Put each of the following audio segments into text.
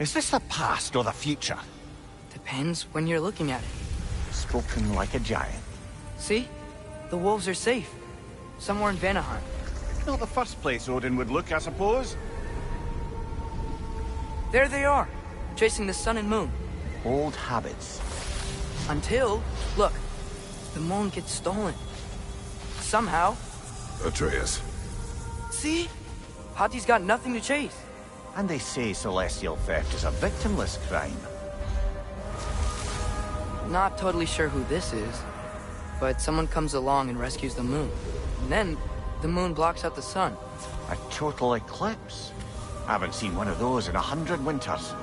Is this the past or the future? Depends when you're looking at it. Spoken like a giant. See? The wolves are safe. Somewhere in Vanaheim. Not the first place Odin would look, I suppose. There they are, chasing the sun and moon. Old habits. Until, look, the moon gets stolen. Somehow. Atreus. See? Hati's got nothing to chase. And they say celestial theft is a victimless crime. Not totally sure who this is, but someone comes along and rescues the moon. And then, the moon blocks out the sun. A total eclipse. I haven't seen one of those in 100 winters.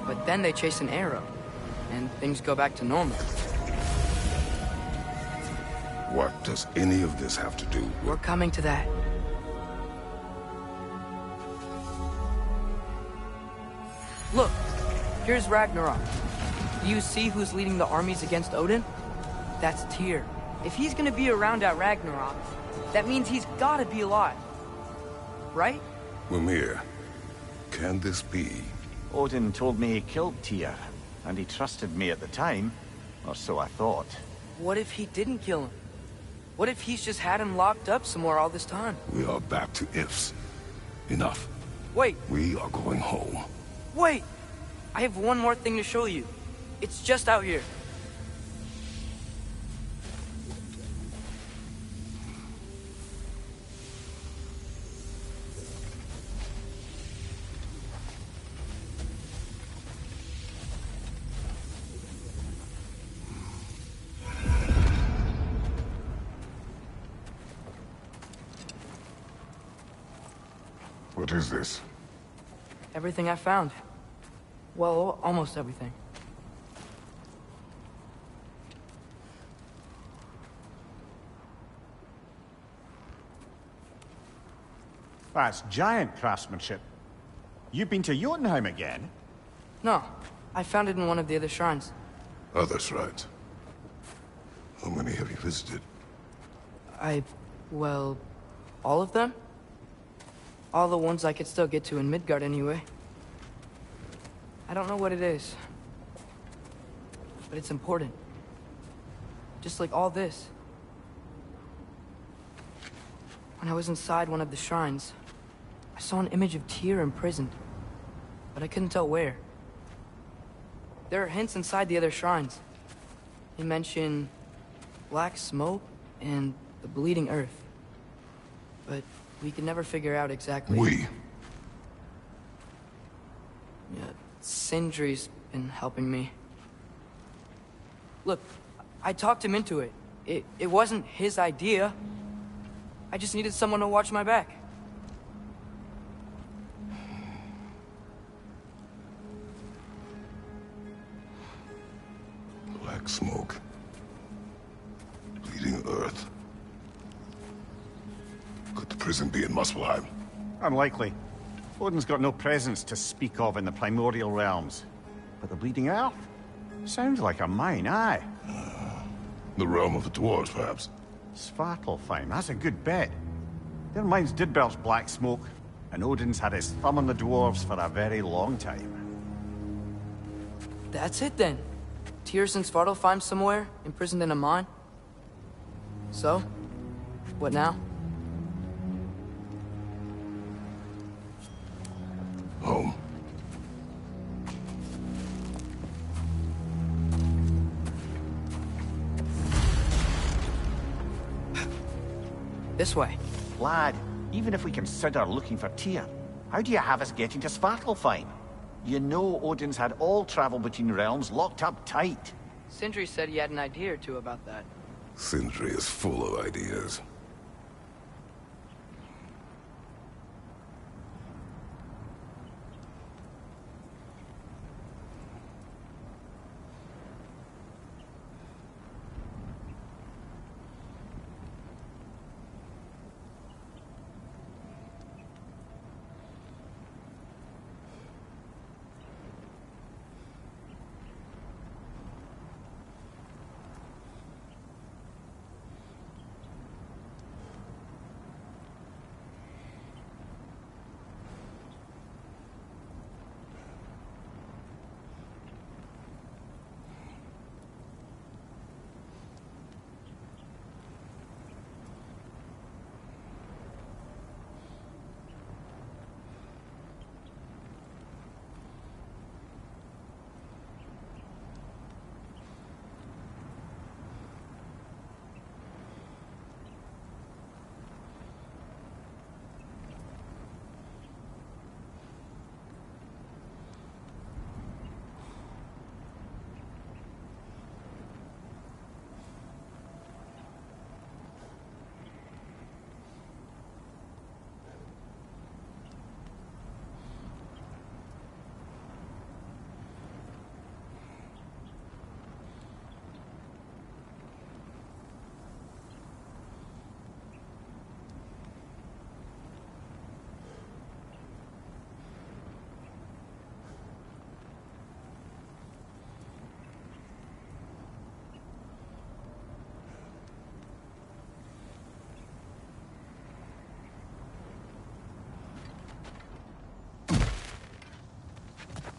But then they chase an arrow, and things go back to normal. What does any of this have to do with... We're coming to that. Look, here's Ragnarok. Do you see who's leading the armies against Odin? That's Tyr. If he's gonna be around at Ragnarok, that means he's gotta be alive. Right? Mimir, can this be? Odin told me he killed Tyr, and he trusted me at the time, or so I thought. What if he didn't kill him? What if he's just had him locked up somewhere all this time? We are back to ifs. Enough. Wait, We are going home. wait! I have one more thing to show you. It's just out here. What is this? Everything I found. Well, almost everything. That's giant craftsmanship. You've been to Jotunheim again? No, I found it in one of the other shrines. Other shrines. How many have you visited? Well, all of them? All the ones I could still get to in Midgard anyway. I don't know what it is, but it's important. Just like all this. When I was inside one of the shrines, I saw an image of Tyr imprisoned, but I couldn't tell where. There are hints inside the other shrines. They mention black smoke and the bleeding earth, but we could never figure out exactly. We? Yeah, Sindri's been helping me. Look, I talked him into it. It wasn't his idea. I just needed someone to watch my back. Black smoke. Bleeding earth. Could the prison be in Muspelheim? Unlikely. Odin's got no presence to speak of in the primordial realms. But the Bleeding Earth? Sounds like a mine, aye. The realm of the dwarves, perhaps? Svartalfheim, that's a good bet. Their mines did belch black smoke, and Odin's had his thumb on the dwarves for a very long time. That's it then. Tyr's in Svartalfheim somewhere, imprisoned in a mine. So, what now? Home. This way. Lad, even if we consider looking for Tyr, how do you have us getting to Svartalfheim? You know Odin's had all travel between realms locked up tight. Sindri said he had an idea or two about that. Sindri is full of ideas.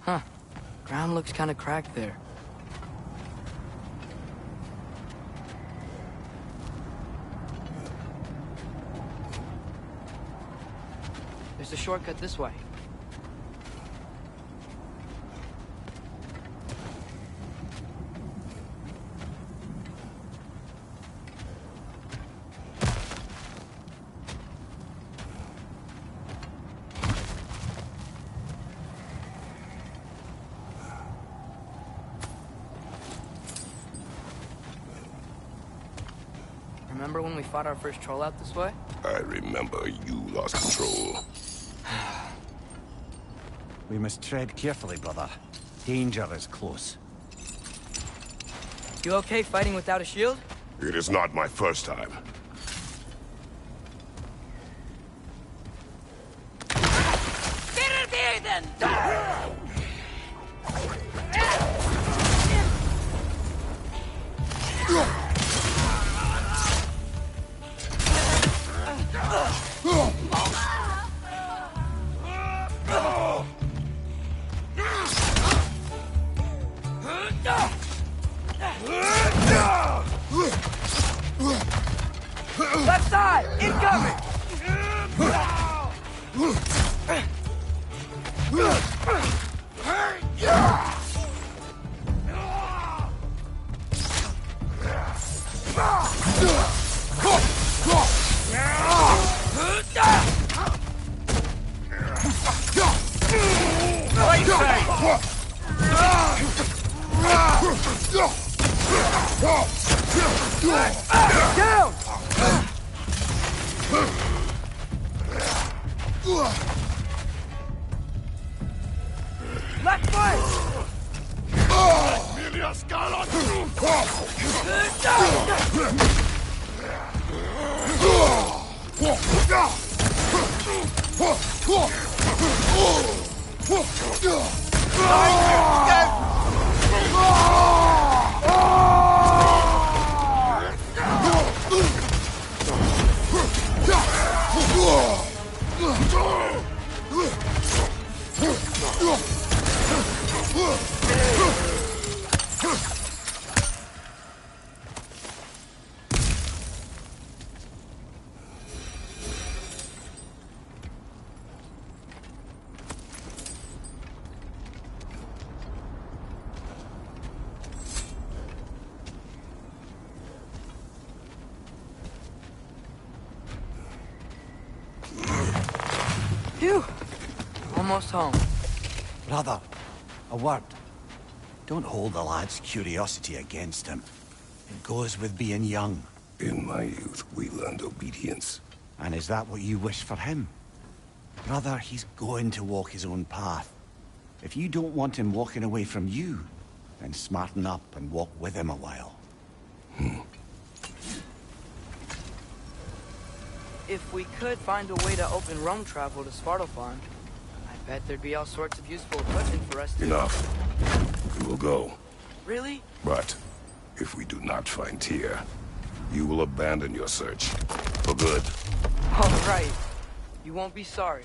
Huh. Ground looks kind of cracked there. There's a shortcut this way. Remember when we fought our first troll out this way? I remember you lost control. We must tread carefully, brother. Danger is close. You okay fighting without a shield? It is not my first time. Left side! Incoming! Down! Left foot! Phew! Almost home. Brother, a word. Don't hold the lad's curiosity against him. It goes with being young. In my youth, we learned obedience. And is that what you wish for him? Brother, he's going to walk his own path. If you don't want him walking away from you, then smarten up and walk with him a while. If we could find a way to open roam travel to Svartalfheim, I bet there'd be all sorts of useful equipment for us to... Enough. We will go. Really? But if we do not find Tyr, you will abandon your search. For good. All right. You won't be sorry.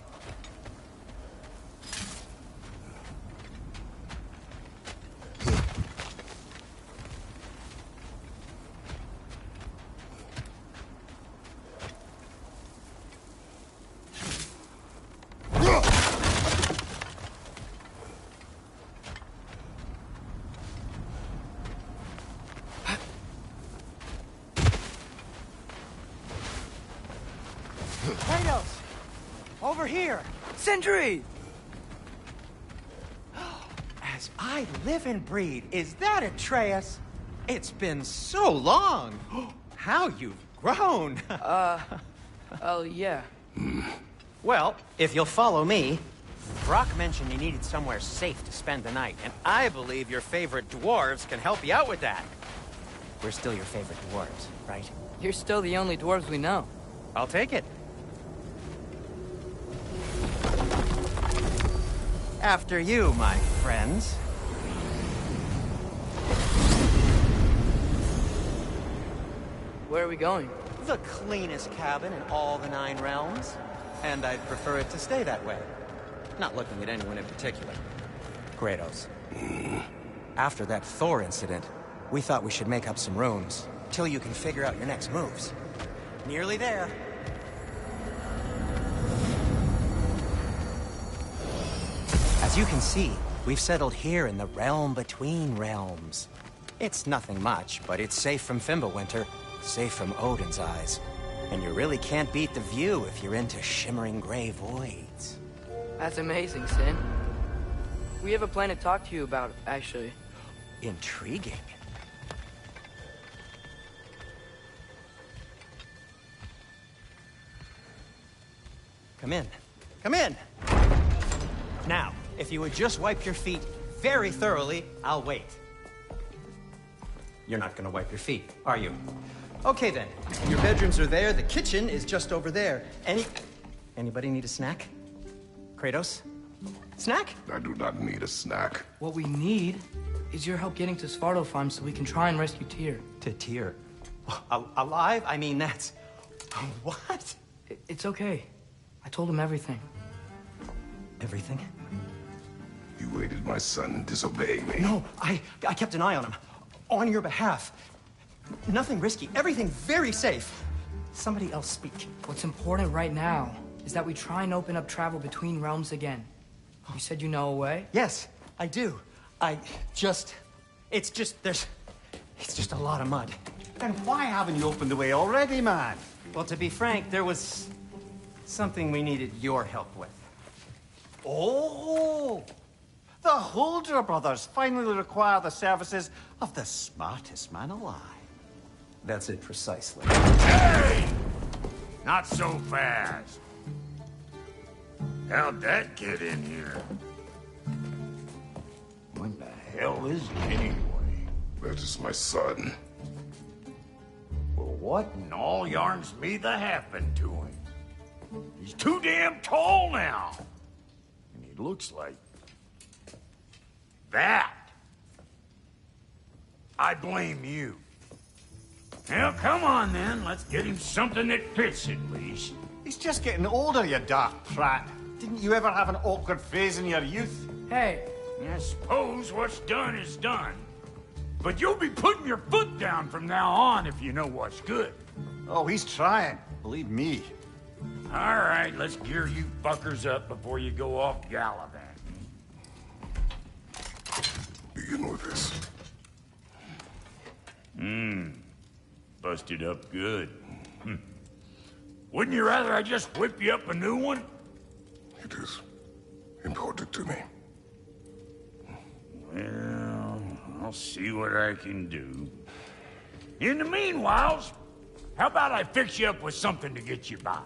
Kratos! Over here! Sentry! As I live and breathe, is that Atreus? It's been so long! How you've grown! Oh, yeah. Well, if you'll follow me, Brock mentioned you needed somewhere safe to spend the night, and I believe your favorite dwarves can help you out with that. We're still your favorite dwarves, right? You're still the only dwarves we know. I'll take it. After you, my friends. Where are we going? The cleanest cabin in all the 9 realms. And I'd prefer it to stay that way. Not looking at anyone in particular. Kratos. After that Thor incident, we thought we should make up some rooms, till you can figure out your next moves. Nearly there. As you can see, we've settled here in the realm between realms. It's nothing much, but it's safe from Fimbulwinter, safe from Odin's eyes. And you really can't beat the view if you're into shimmering gray voids. That's amazing, Sin. We have a plan to talk to you about, actually. Intriguing. Come in. Come in! Now, if you would just wipe your feet very thoroughly, I'll wait. You're not gonna wipe your feet, are you? Okay then. Your bedrooms are there, the kitchen is just over there. Anybody need a snack? Kratos? Snack? I do not need a snack. What we need is your help getting to Svartalfheim so we can try and rescue Tyr. To Tyr? Alive? I mean, that's... What? It's okay. I told him everything. Everything? You aided my son in disobeying me. No, I kept an eye on him. On your behalf. Nothing risky. Everything very safe. Somebody else speak. What's important right now is that we try and open up travel between realms again. You said you know a way? Yes, I do. It's just a lot of mud. Then why haven't you opened the way already, man? Well, to be frank, there was something we needed your help with. Oh! The Holder brothers finally require the services of the smartest man alive. That's it precisely. Hey! Not so fast. How'd that get in here? What the hell is it anyway? That is my son. Well, what in all yarns me the happened to him? He's too damn tall now. And he looks like... that. I blame you. Well, come on then. Let's get him something that fits at least. He's just getting older, you dark prat. Didn't you ever have an awkward phase in your youth? Hey, I suppose what's done is done. But you'll be putting your foot down from now on if you know what's good. Oh, he's trying. Believe me. All right, let's gear you fuckers up before you go off gallivanting. Begin with this. Busted up good. Wouldn't you rather I just whip you up a new one? It is important to me. Well, I'll see what I can do. In the meanwhile, how about I fix you up with something to get you by?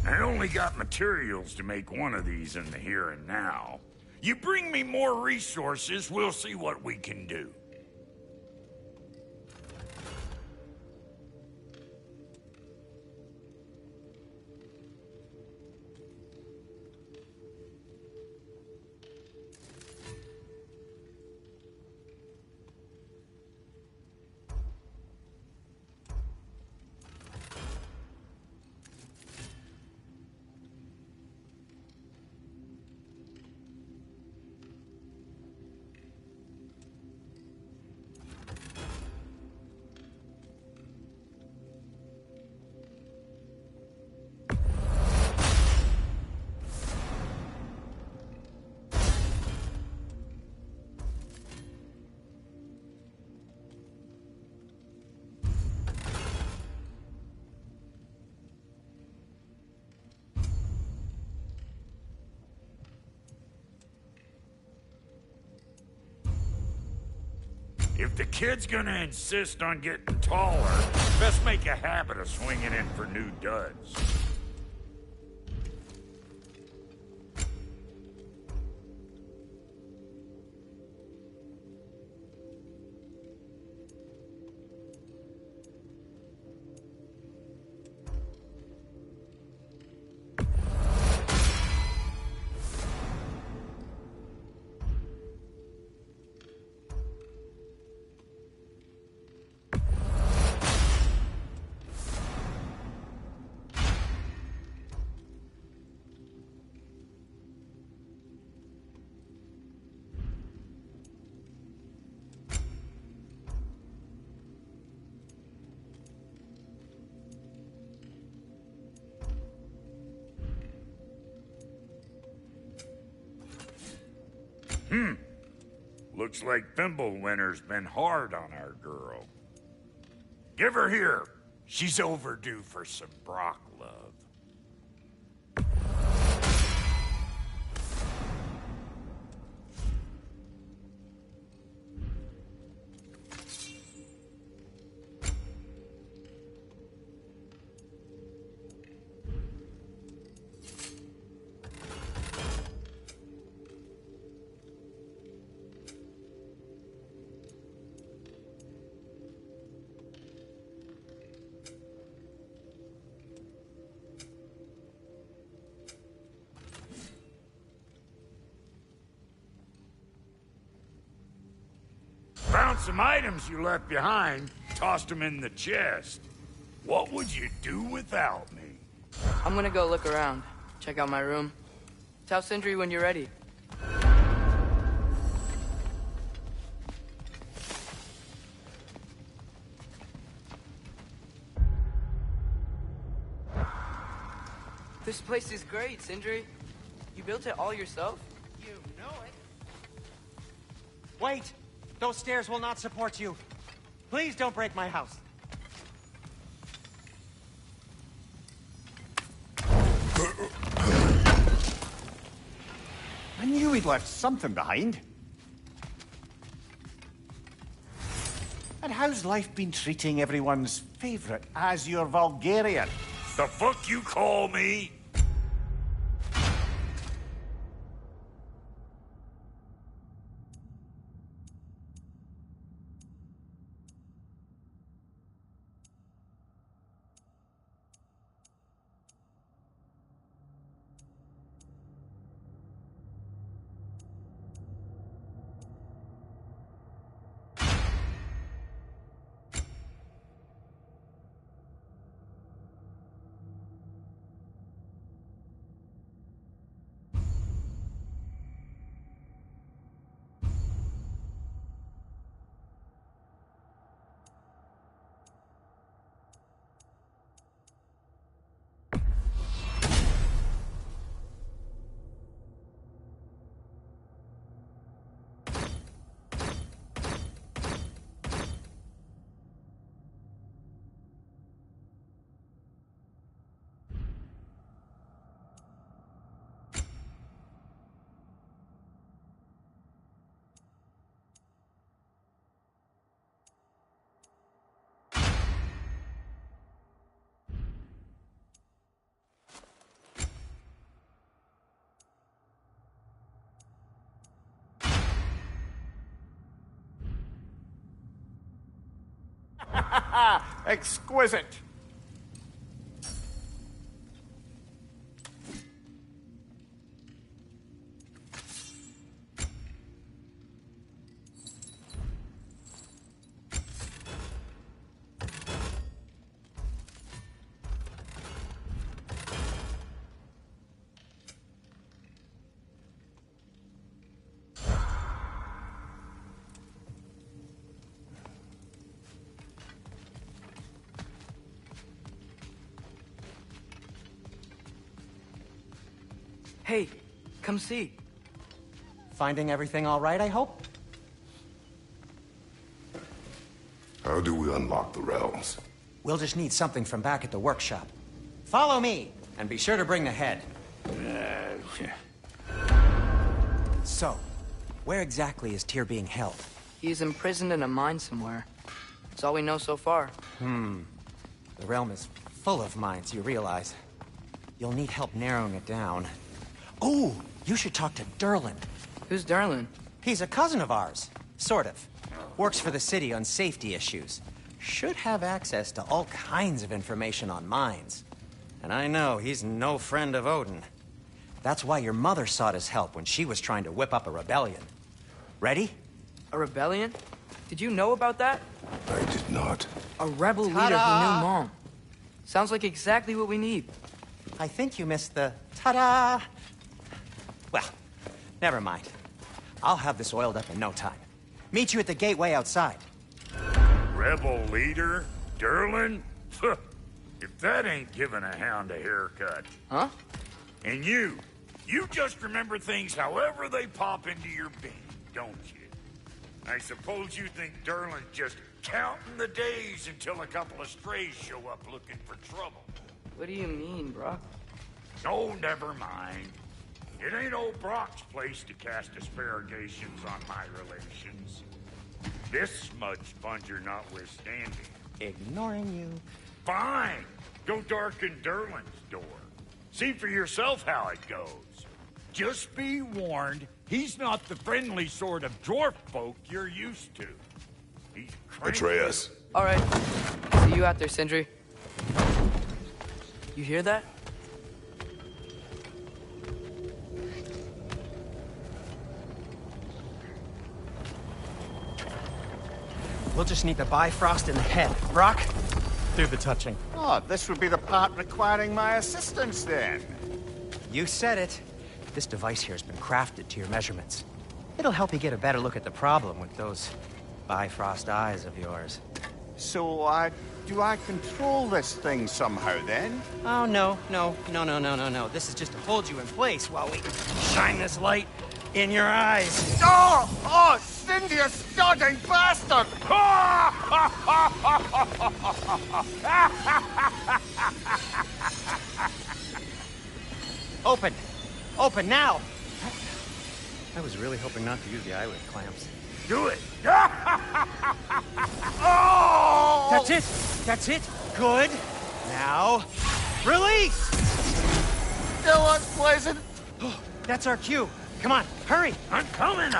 I only got materials to make one of these in the here and now. You bring me more resources, we'll see what we can do. If the kid's gonna insist on getting taller, best make a habit of swinging in for new duds. Looks like Thimblewinter's been hard on our girl. Give her here. She's overdue for some Brock love. Found some items you left behind, tossed them in the chest. What would you do without me? I'm gonna go look around. Check out my room. Tell Sindri when you're ready. This place is great, Sindri. You built it all yourself? You know it. Wait! Those stairs will not support you. Please don't break my house. I knew he'd left something behind. And how's life been treating everyone's favorite Azure Vulgarian? The fuck you call me? Exquisite! Hey, come see. Finding everything all right, I hope? How do we unlock the realms? We'll just need something from back at the workshop. Follow me, and be sure to bring the head. So, where exactly is Tyr being held? He's imprisoned in a mine somewhere. That's all we know so far. The realm is full of mines, you realize. You'll need help narrowing it down. Oh, you should talk to Durlin. Who's Darlin? He's a cousin of ours. Sort of. Works for the city on safety issues. Should have access to all kinds of information on mines. And I know he's no friend of Odin. That's why your mother sought his help when she was trying to whip up a rebellion. Ready? A rebellion? Did you know about that? I did not. A rebel leader who knew Mom. Sounds like exactly what we need. I think you missed the ta-da! Well, never mind. I'll have this oiled up in no time. Meet you at the gateway outside. Rebel leader? Durlin? If that ain't giving a hound a haircut. Huh? And you just remember things however they pop into your bean. don't you? I suppose you think Durlin's just counting the days until a couple of strays show up looking for trouble. What do you mean, Brock? Oh, never mind. It ain't old Brock's place to cast asparagations on my relations. This smudge sponger notwithstanding. Ignoring you. Fine. Go darken Durlin's door. See for yourself how it goes. Just be warned, he's not the friendly sort of dwarf folk you're used to. He's cranky. Atreus. All right. See you out there, Sindri. You hear that? We'll just need the Bifrost in the head. Brock, do the touching. Oh, this would be the part requiring my assistance, then. You said it. This device here has been crafted to your measurements. It'll help you get a better look at the problem with those Bifrost eyes of yours. So, do I control this thing somehow, then? Oh, no. This is just to hold you in place while we shine this light in your eyes. Oh! Oh, Cindy, you sodding bastard! Open! Open now! I was really hoping not to use the eyelid clamps. Do it! Oh! That's it! That's it! Good! Now, release! Still unpleasant. That's our cue. Come on, hurry! I'm coming!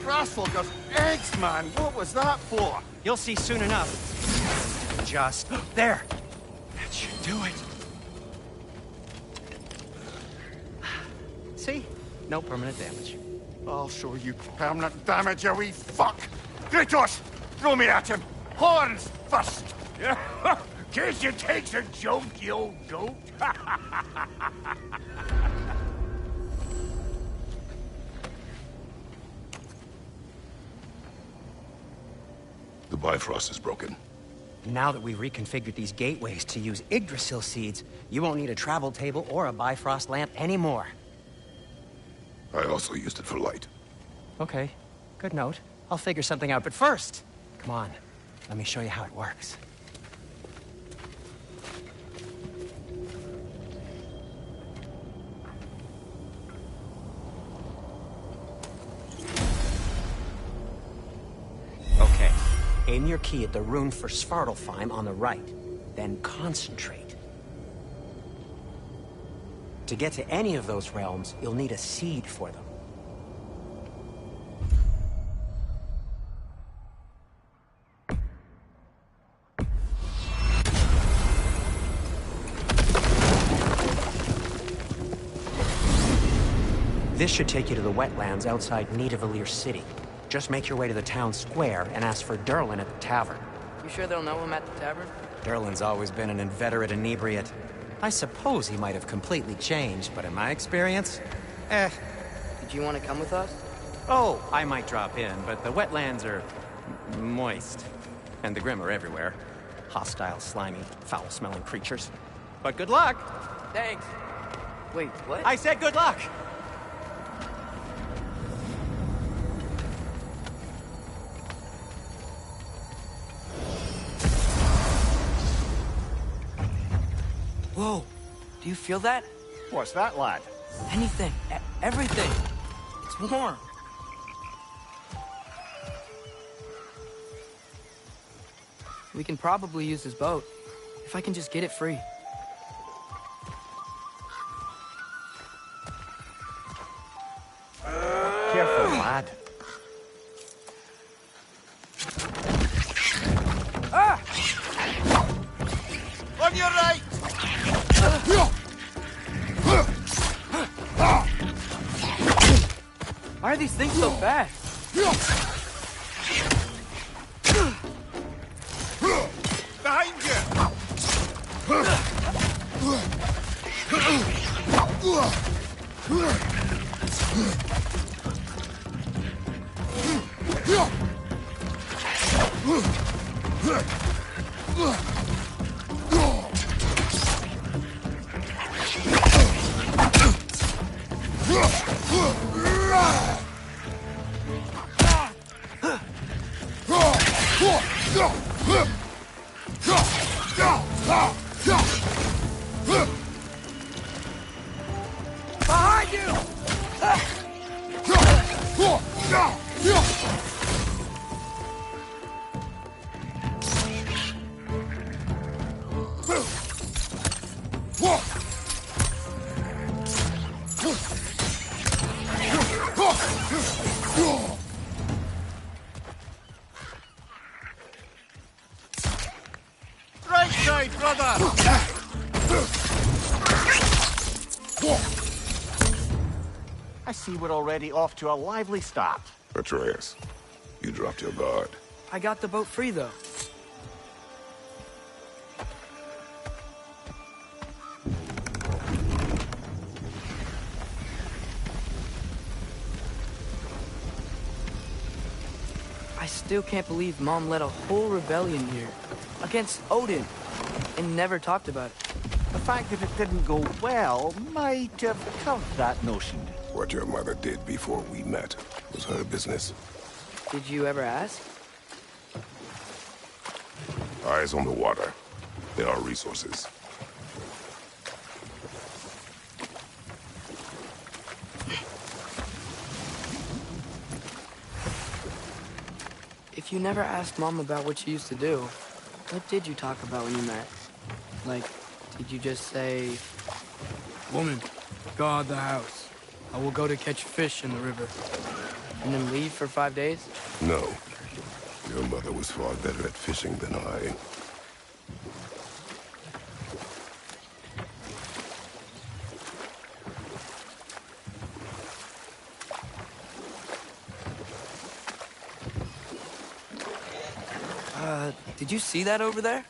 Grasshopper's eggs, man. What was that for? You'll see soon enough. Just there. That should do it. See? No permanent damage. I'll show you permanent damage, you wee fuck! Kratos! Throw me at him! Horns first! Case you takes a joke, you old goat. The Bifrost is broken. Now that we've reconfigured these gateways to use Yggdrasil seeds, you won't need a travel table or a Bifrost lamp anymore. I also used it for light. Okay, good note. I'll figure something out, but first, come on, let me show you how it works. Okay, aim your key at the rune for Svartalfheim on the right, then concentrate. To get to any of those realms, you'll need a seed for them. This should take you to the wetlands outside Nidavellir City. Just make your way to the town square and ask for Durlin at the tavern. You sure they'll know him at the tavern? Durlin's always been an inveterate inebriate. I suppose he might have completely changed, but in my experience, Did you want to come with us? Oh, I might drop in, but the wetlands are moist. And the Grim are everywhere. Hostile, slimy, foul-smelling creatures. But good luck! Thanks. Wait, what? I said good luck! Whoa, do you feel that? What's that, lad? Anything, everything. It's warm. We can probably use this boat, if I can just get it free. Careful, lad. Ah! On your right! Why are these things so fast? Behind you! Behind you! Right side, brother! I see we're already off to a lively start. Atreus, you dropped your guard. I got the boat free, though. I still can't believe Mom led a whole rebellion here. Against Odin. And never talked about it. The fact that it didn't go well might have curved that notion. What your mother did before we met was her business. Did you ever ask? Eyes on the water. There are resources. If you never asked Mom about what she used to do, what did you talk about when you met? Like, did you just say, "Woman, guard the house. I will go to catch fish in the river," and then leave for 5 days? No. Your mother was far better at fishing than I. Did you see that over there?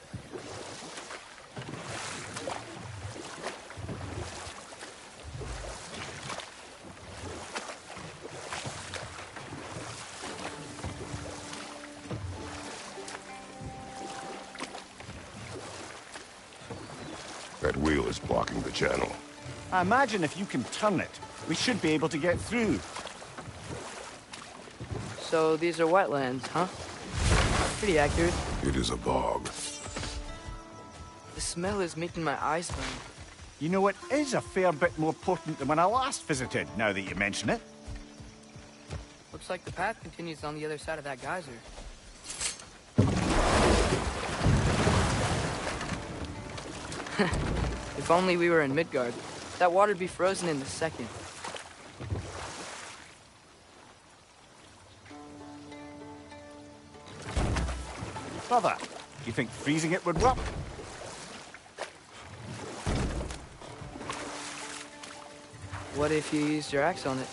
That wheel is blocking the channel. I imagine if you can turn it, we should be able to get through. So these are wetlands, huh? Pretty accurate. It is a bog. The smell is making my eyes burn. You know, it is a fair bit more potent than when I last visited, now that you mention it. Looks like the path continues on the other side of that geyser. If only we were in Midgard. That water'd be frozen in a second. Brother, do you think freezing it would work? What if you used your axe on it?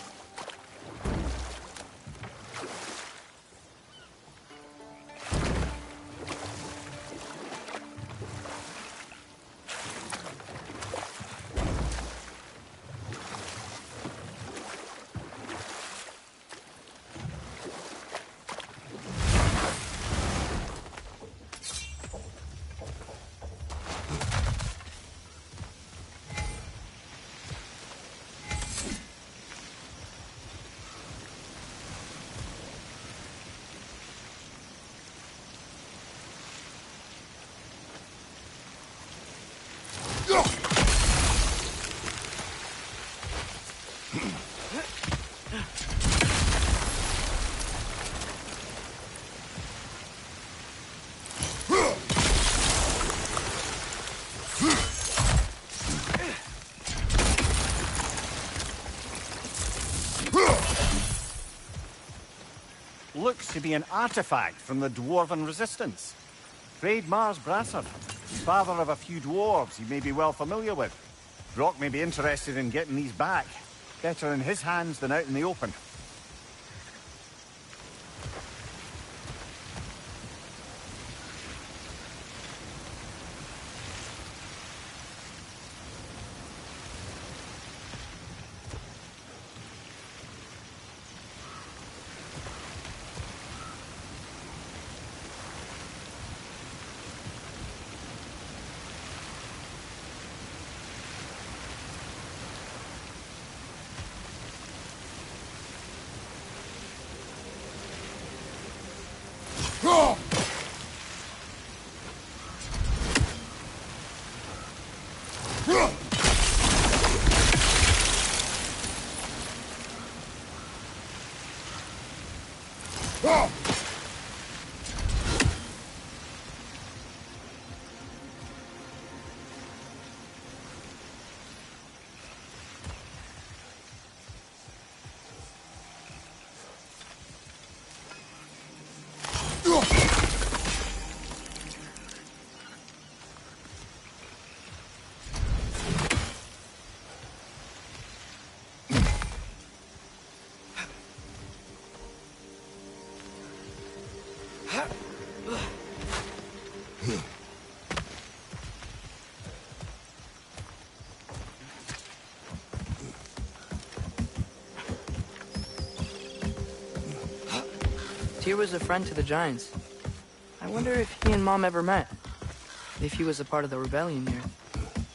Looks to be an artifact from the Dwarven Resistance. Freyd Mars Brassard, father of a few dwarves you may be well familiar with. Brock may be interested in getting these back. Better in his hands than out in the open. Tyr was a friend to the Giants. I wonder if he and Mom ever met. If he was a part of the rebellion here.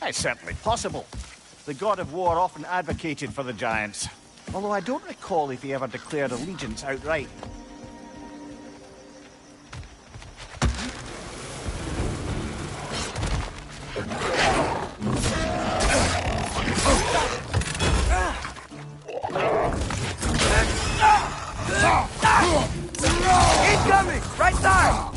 It's certainly possible. The god of war often advocated for the Giants. Although I don't recall if he ever declared allegiance outright. Incoming! Right side!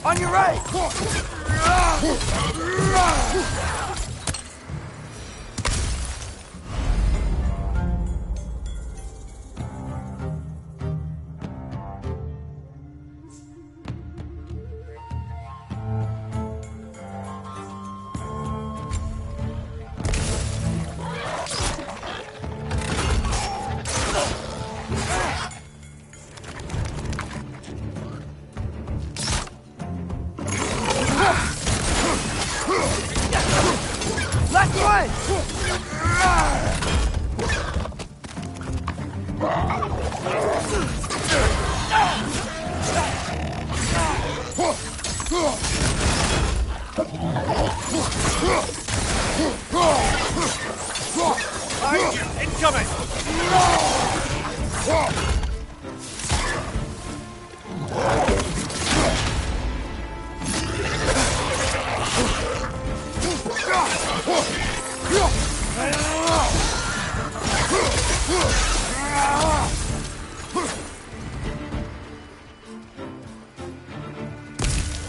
On your right! Left one! Incoming!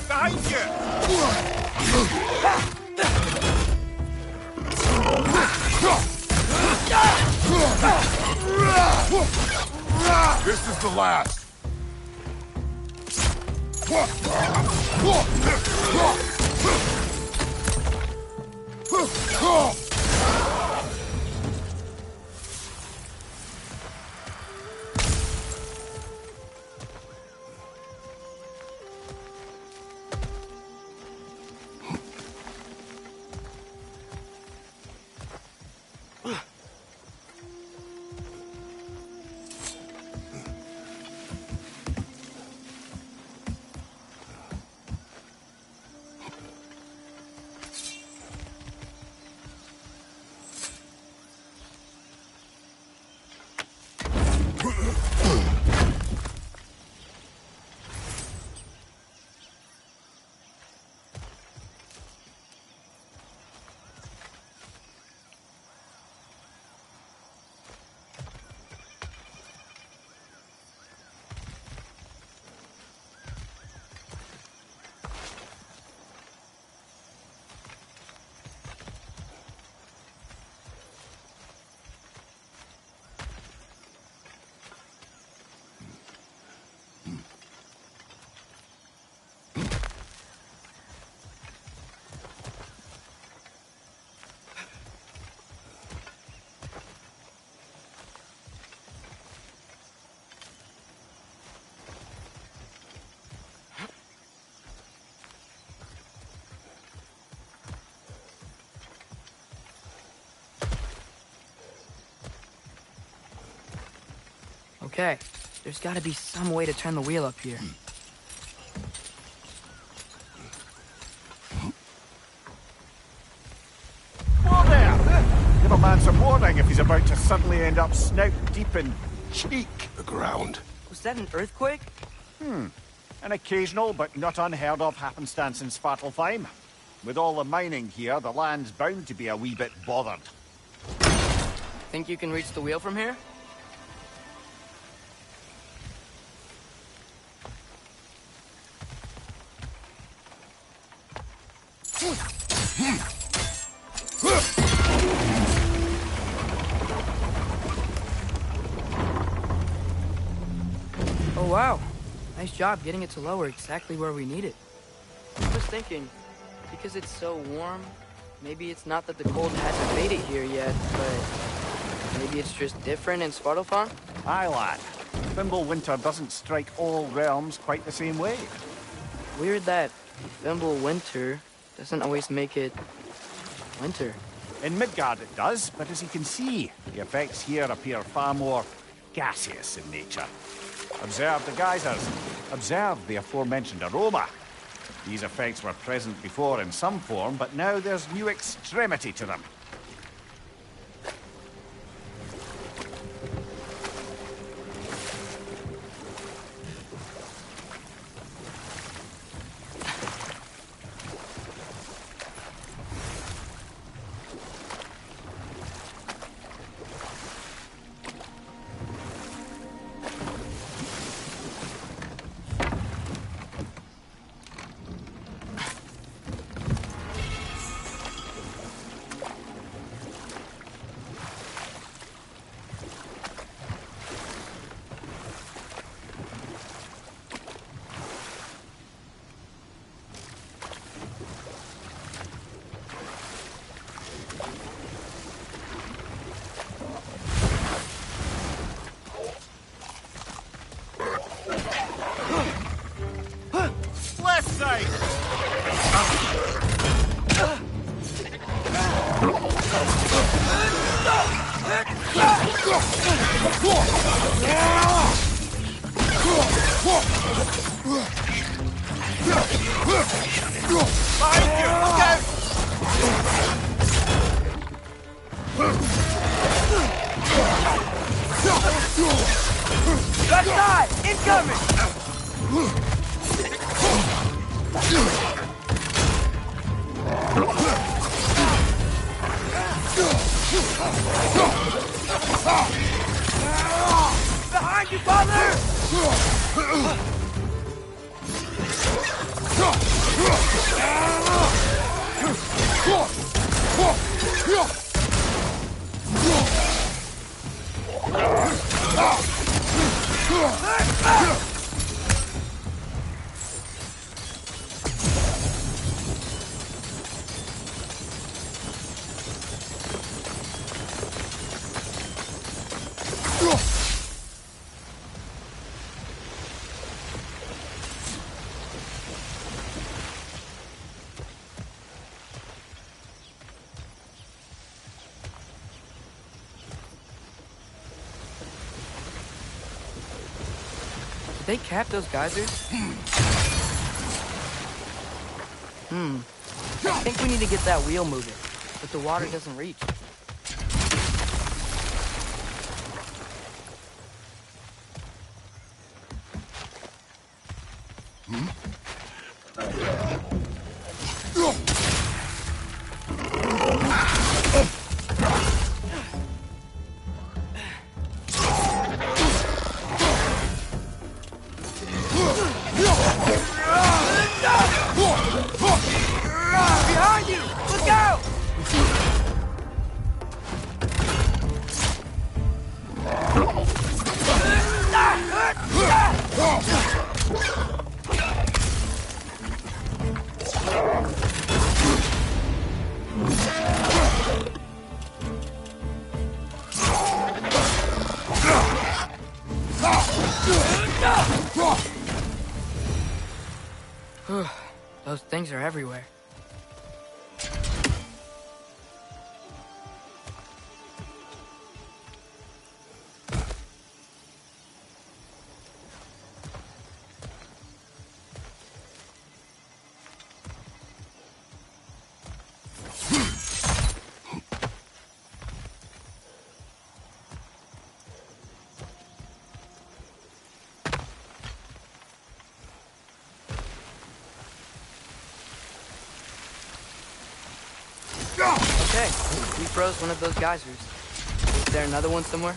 Behind This is the last. Okay, there's gotta be some way to turn the wheel up here. Whoa there! Give a man some warning if he's about to suddenly end up snout deep in cheek. The ground. Was that an earthquake? An occasional but not unheard of happenstance in Svartalfheim. With all the mining here, the land's bound to be a wee bit bothered. Think you can reach the wheel from here? Oh, wow. Nice job getting it to lower exactly where we need it. I was thinking, because it's so warm, maybe it's not that the cold hasn't made it here yet, but maybe it's just different in Svartalfheim? Aye, lad. Thimble winter doesn't strike all realms quite the same way. Weird that Thimble winter doesn't always make it winter. In Midgard it does, but as you can see, the effects here appear far more gaseous in nature. Observe the geysers. Observe the aforementioned aroma. These effects were present before in some form, but now there's new extremity to them. Left side! Behind you! Look out! Left side! Incoming! Behind you, father! Did they cap those geysers? I think we need to get that wheel moving, but the water doesn't reach. Behind you! Look out! Those things are everywhere. Okay, we froze one of those geysers. Is there another one somewhere?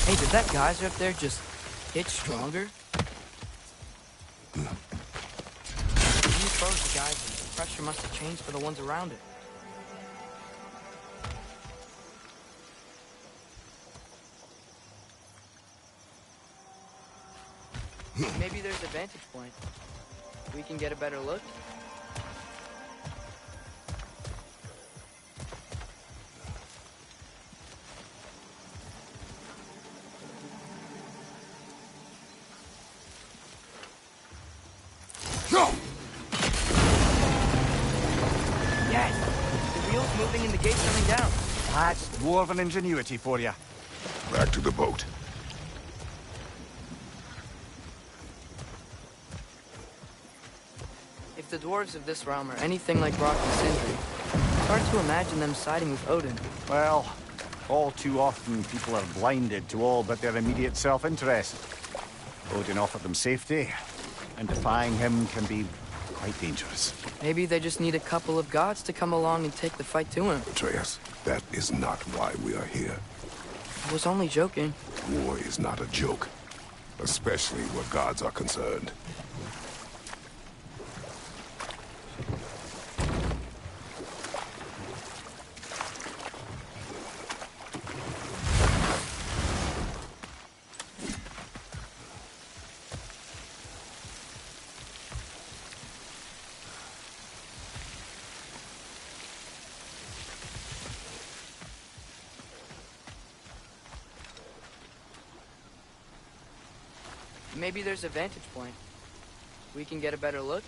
Hey, did that geyser up there just get stronger? When you froze the geyser, the pressure must have changed for the ones around it. Maybe there's a vantage point. We can get a better look. Yes! The wheel's moving and the gate's coming down. That's dwarven ingenuity for you. Back to the boat. If the dwarves of this realm are anything like Rock and Sindri, it's hard to imagine them siding with Odin. Well, all too often people are blinded to all but their immediate self-interest. Odin offered them safety, and defying him can be quite dangerous. Maybe they just need a couple of gods to come along and take the fight to him. Atreus, that is not why we are here. I was only joking. War is not a joke, especially where gods are concerned. Maybe there's a vantage point. We can get a better look.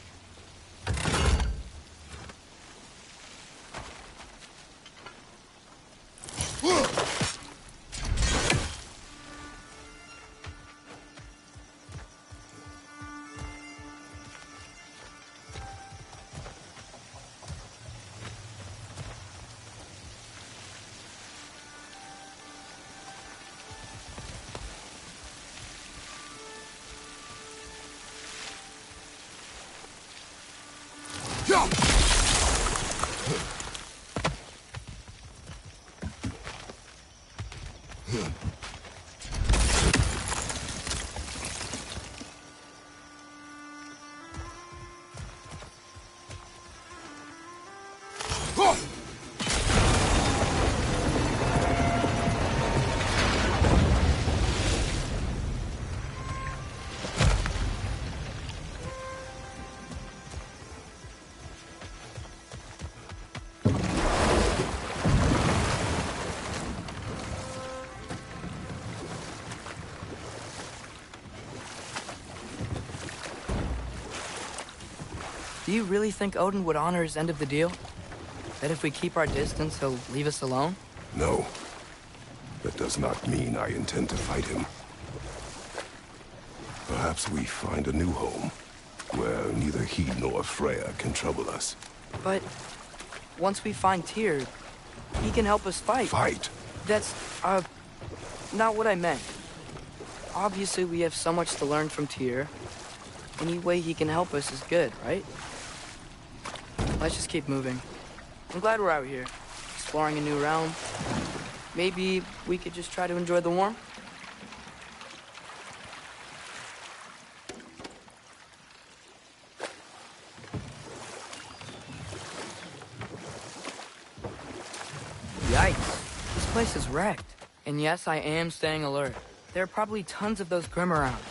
Do you really think Odin would honor his end of the deal? That if we keep our distance, he'll leave us alone? No. That does not mean I intend to fight him. Perhaps we find a new home, where neither he nor Freya can trouble us. But once we find Tyr, he can help us fight. Fight? That's, not what I meant. Obviously, we have so much to learn from Tyr. Any way he can help us is good, right? Let's just keep moving. I'm glad we're out here, exploring a new realm. Maybe we could just try to enjoy the warmth? Yikes. This place is wrecked. And yes, I am staying alert. There are probably tons of those Grim around.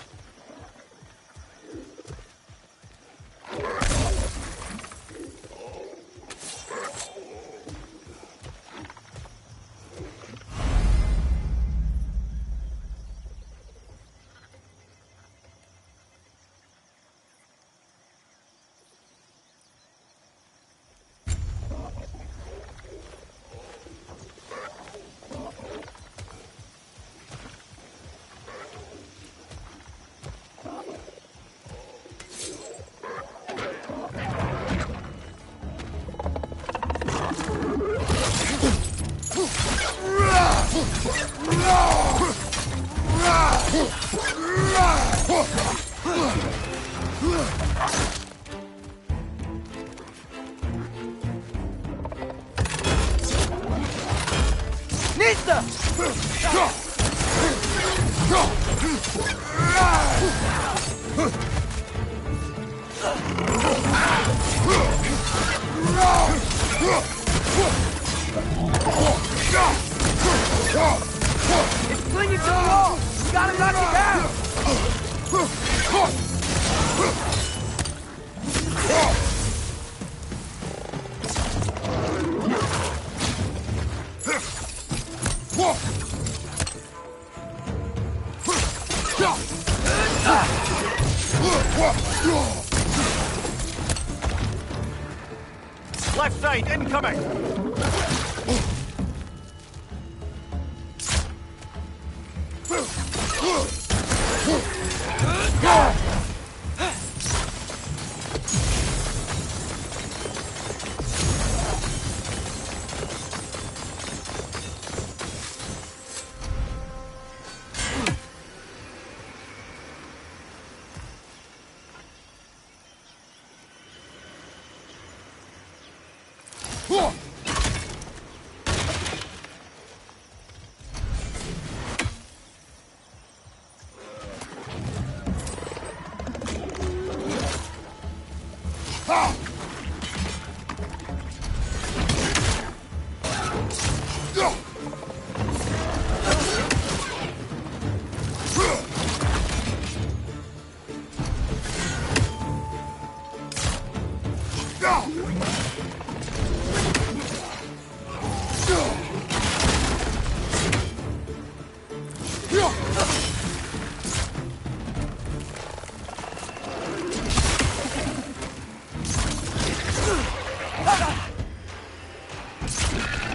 It's clinging to the wall! We gotta knock it down! Left side, incoming!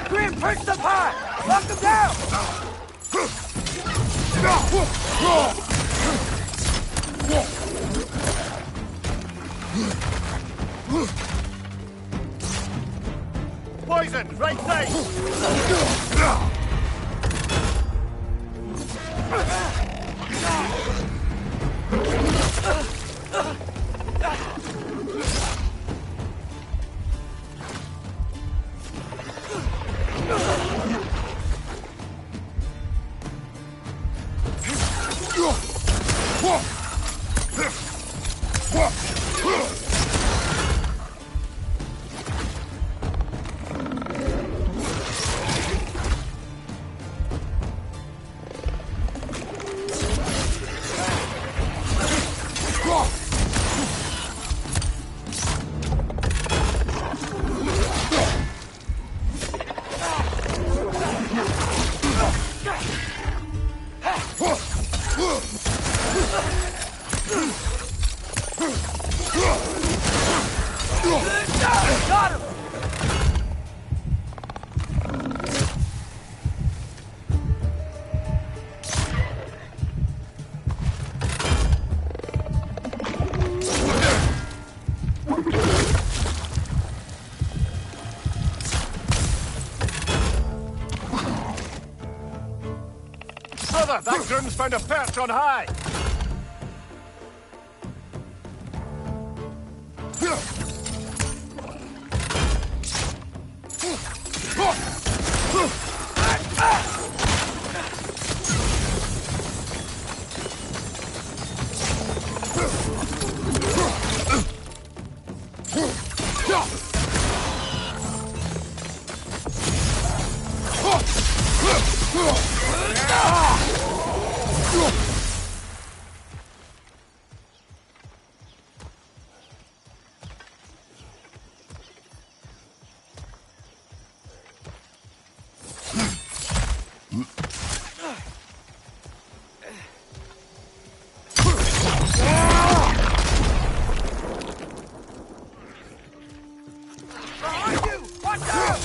Grim, push the pot! Lock them down! Poison, right side! Got him! Brother, that Grim's found a perch on high! Behind you! Watch out!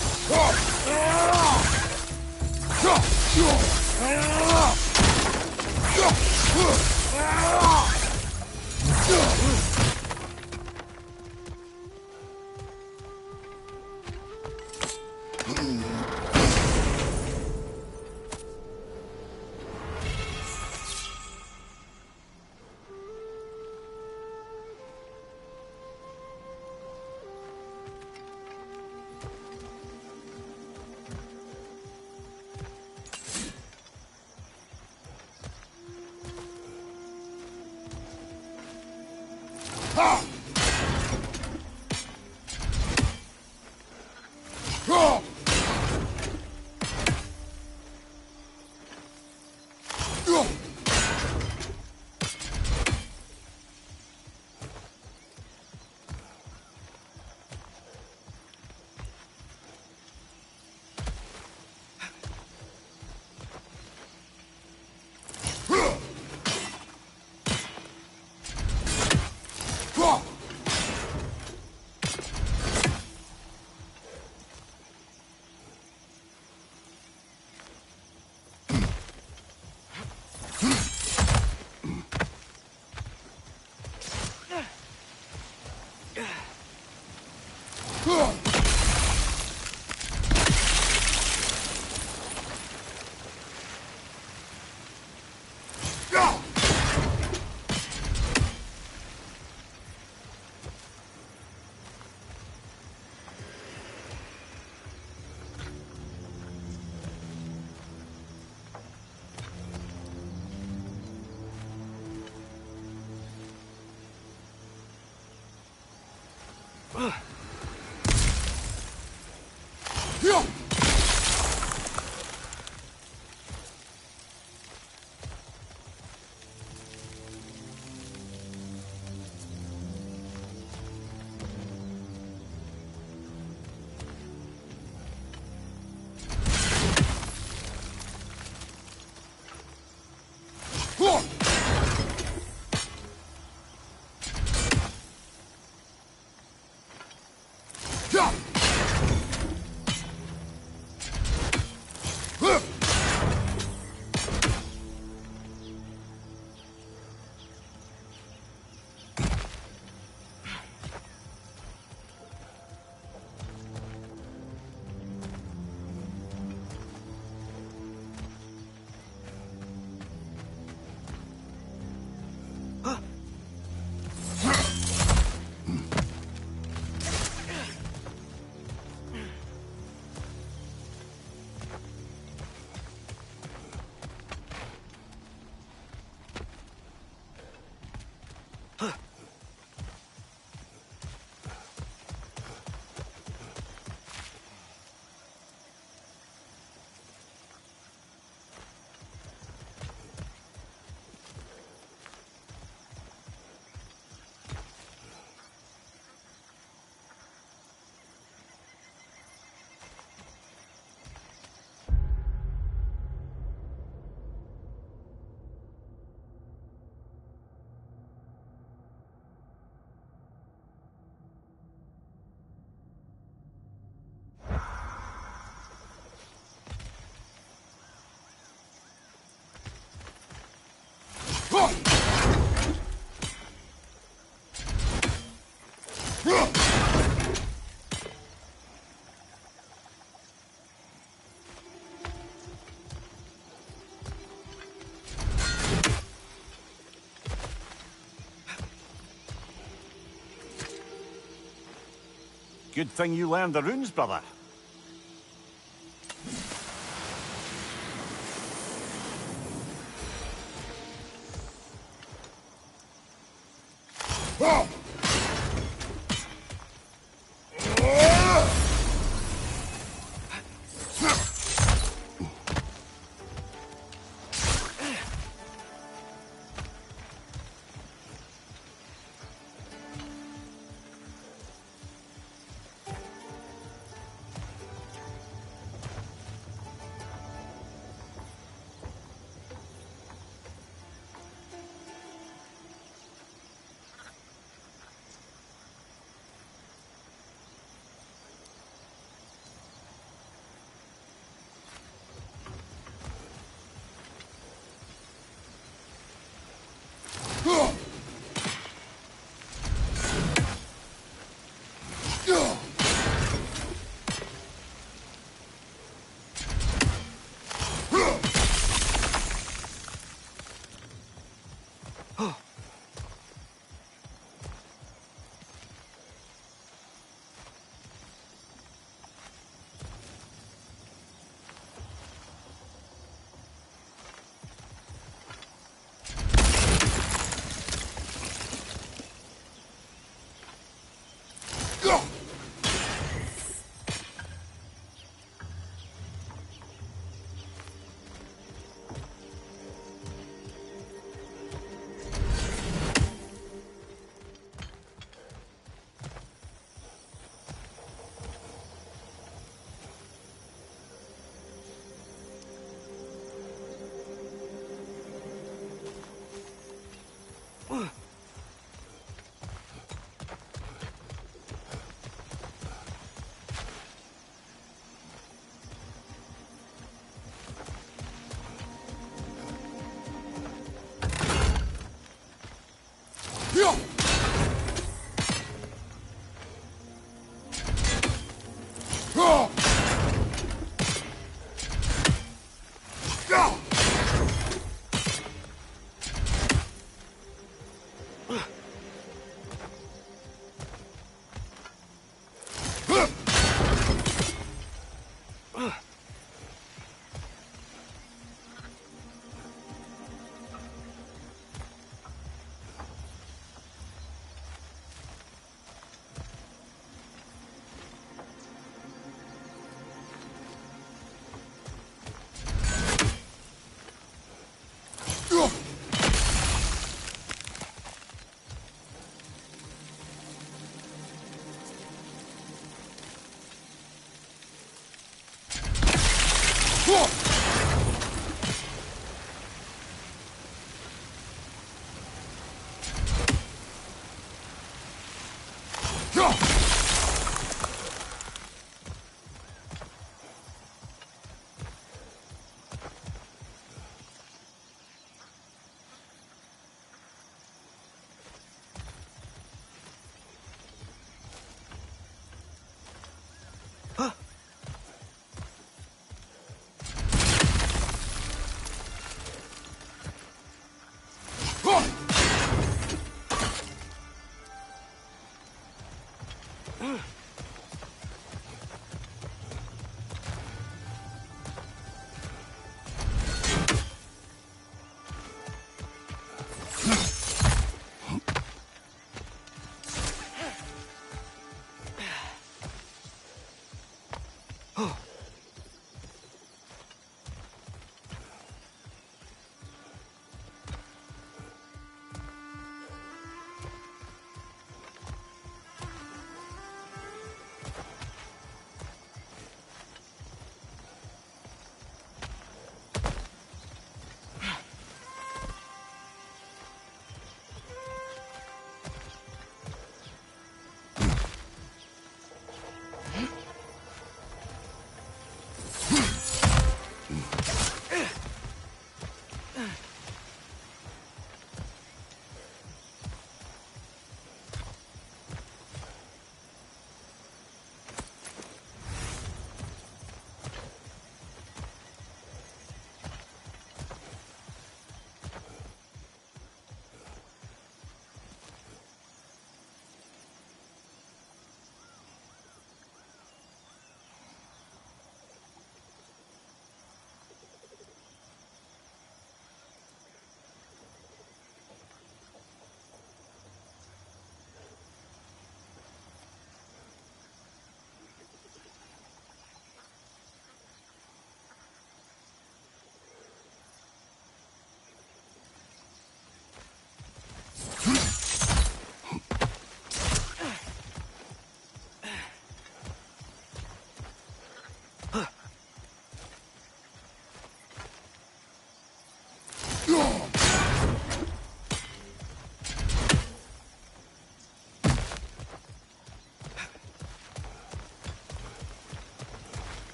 Good thing you learned the runes, brother.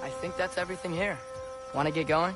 I think that's everything here. Want to get going?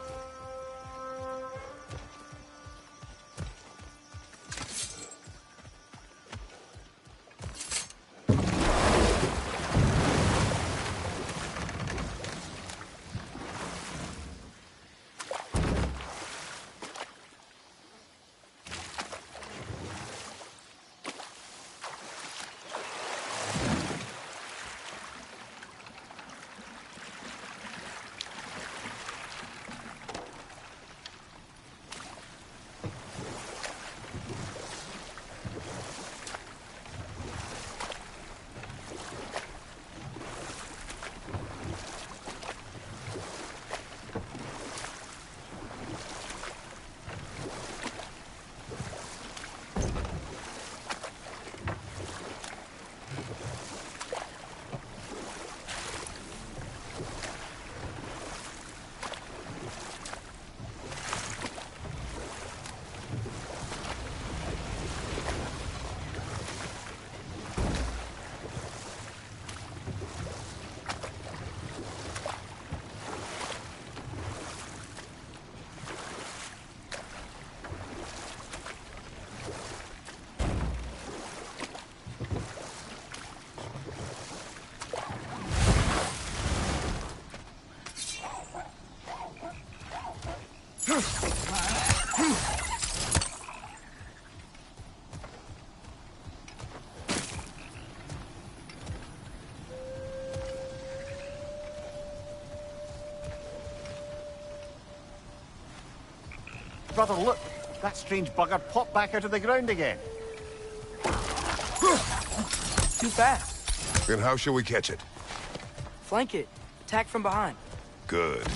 Brother, look! That strange bugger popped back out of the ground again. Too fast. Then how shall we catch it? Flank it. Attack from behind. Good.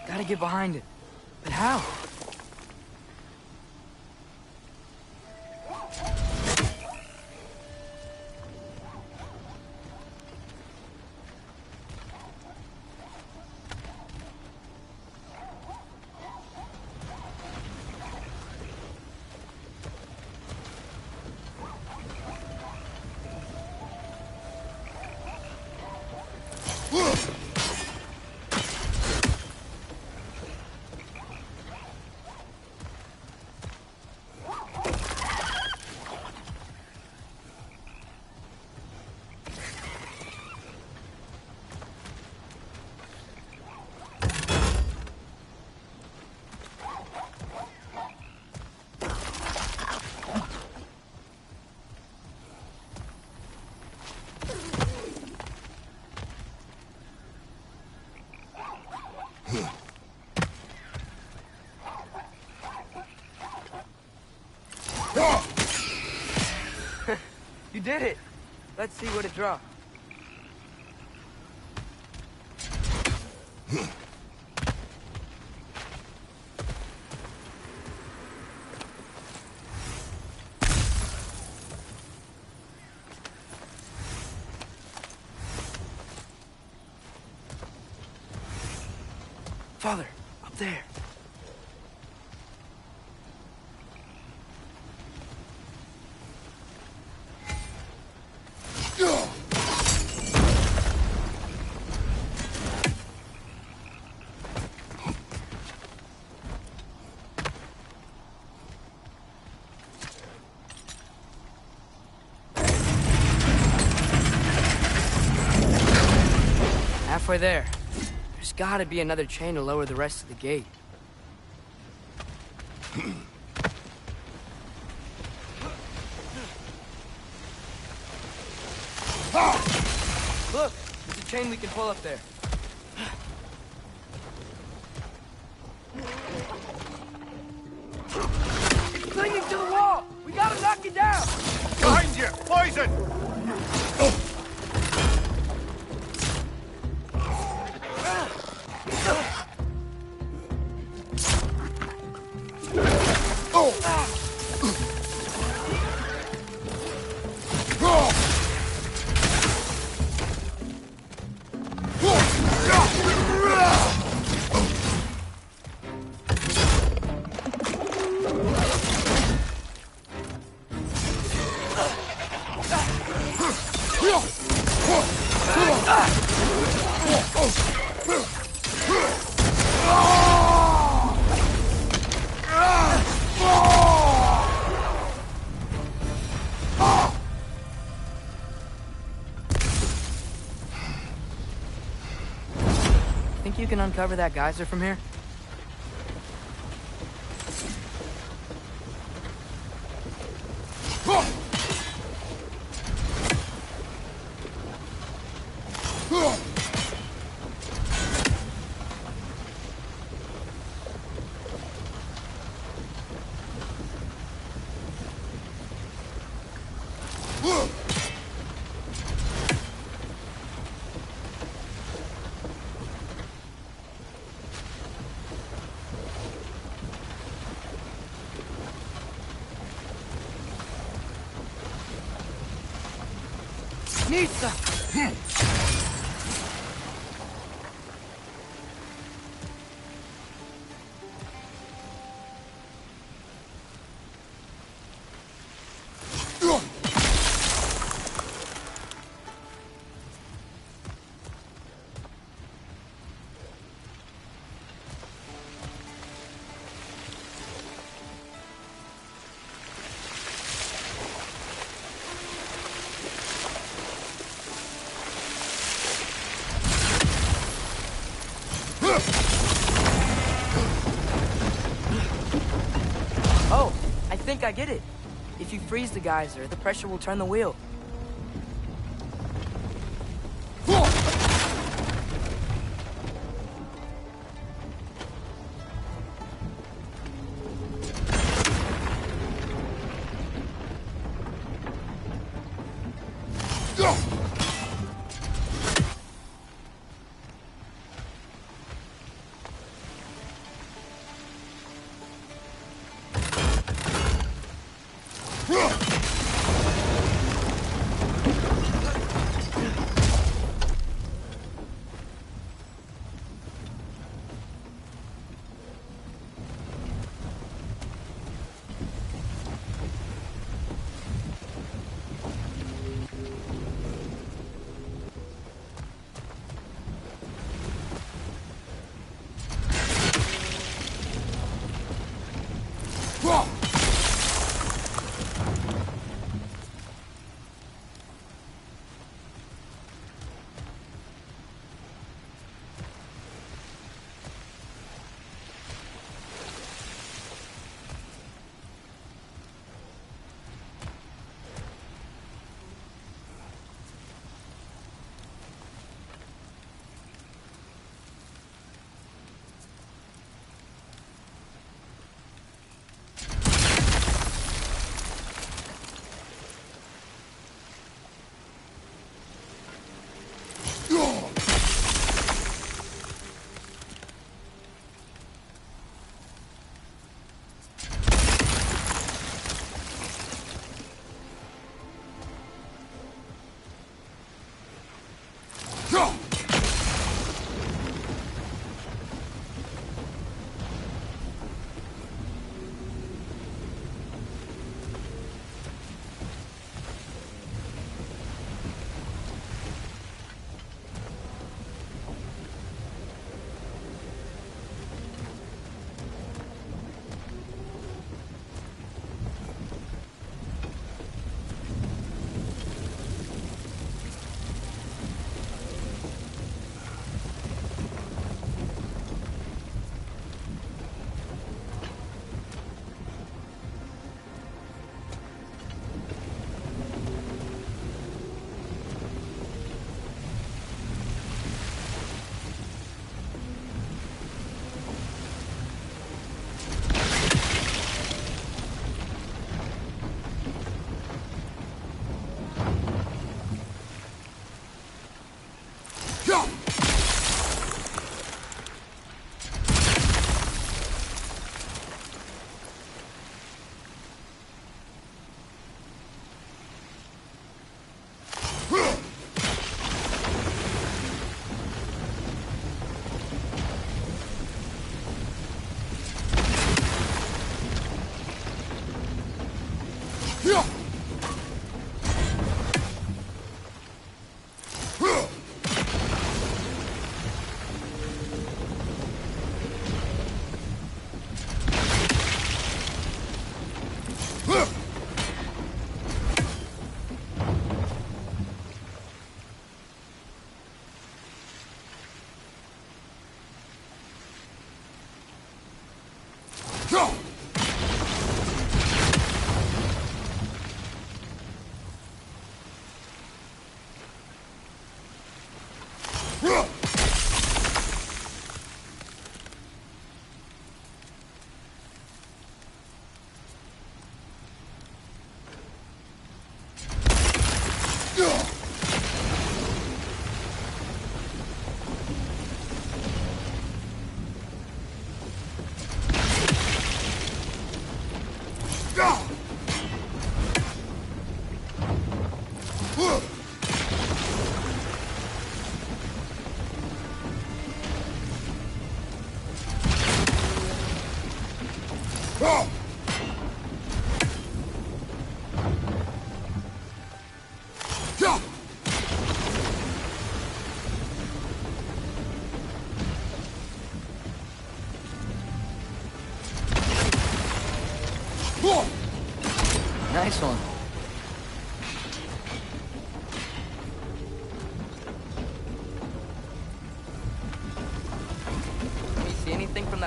Gotta get behind it. But how? You did it! Let's see what it dropped. Father, up there. Halfway there. There's gotta be another chain to lower the rest of the gate. Look! There's a chain we can pull up there. It's clinging to the wall! We gotta knock it down! Behind you! Poison! Think you can uncover that geyser from here? Nisa! Oh, I think I get it. If you freeze the geyser, the pressure will turn the wheel.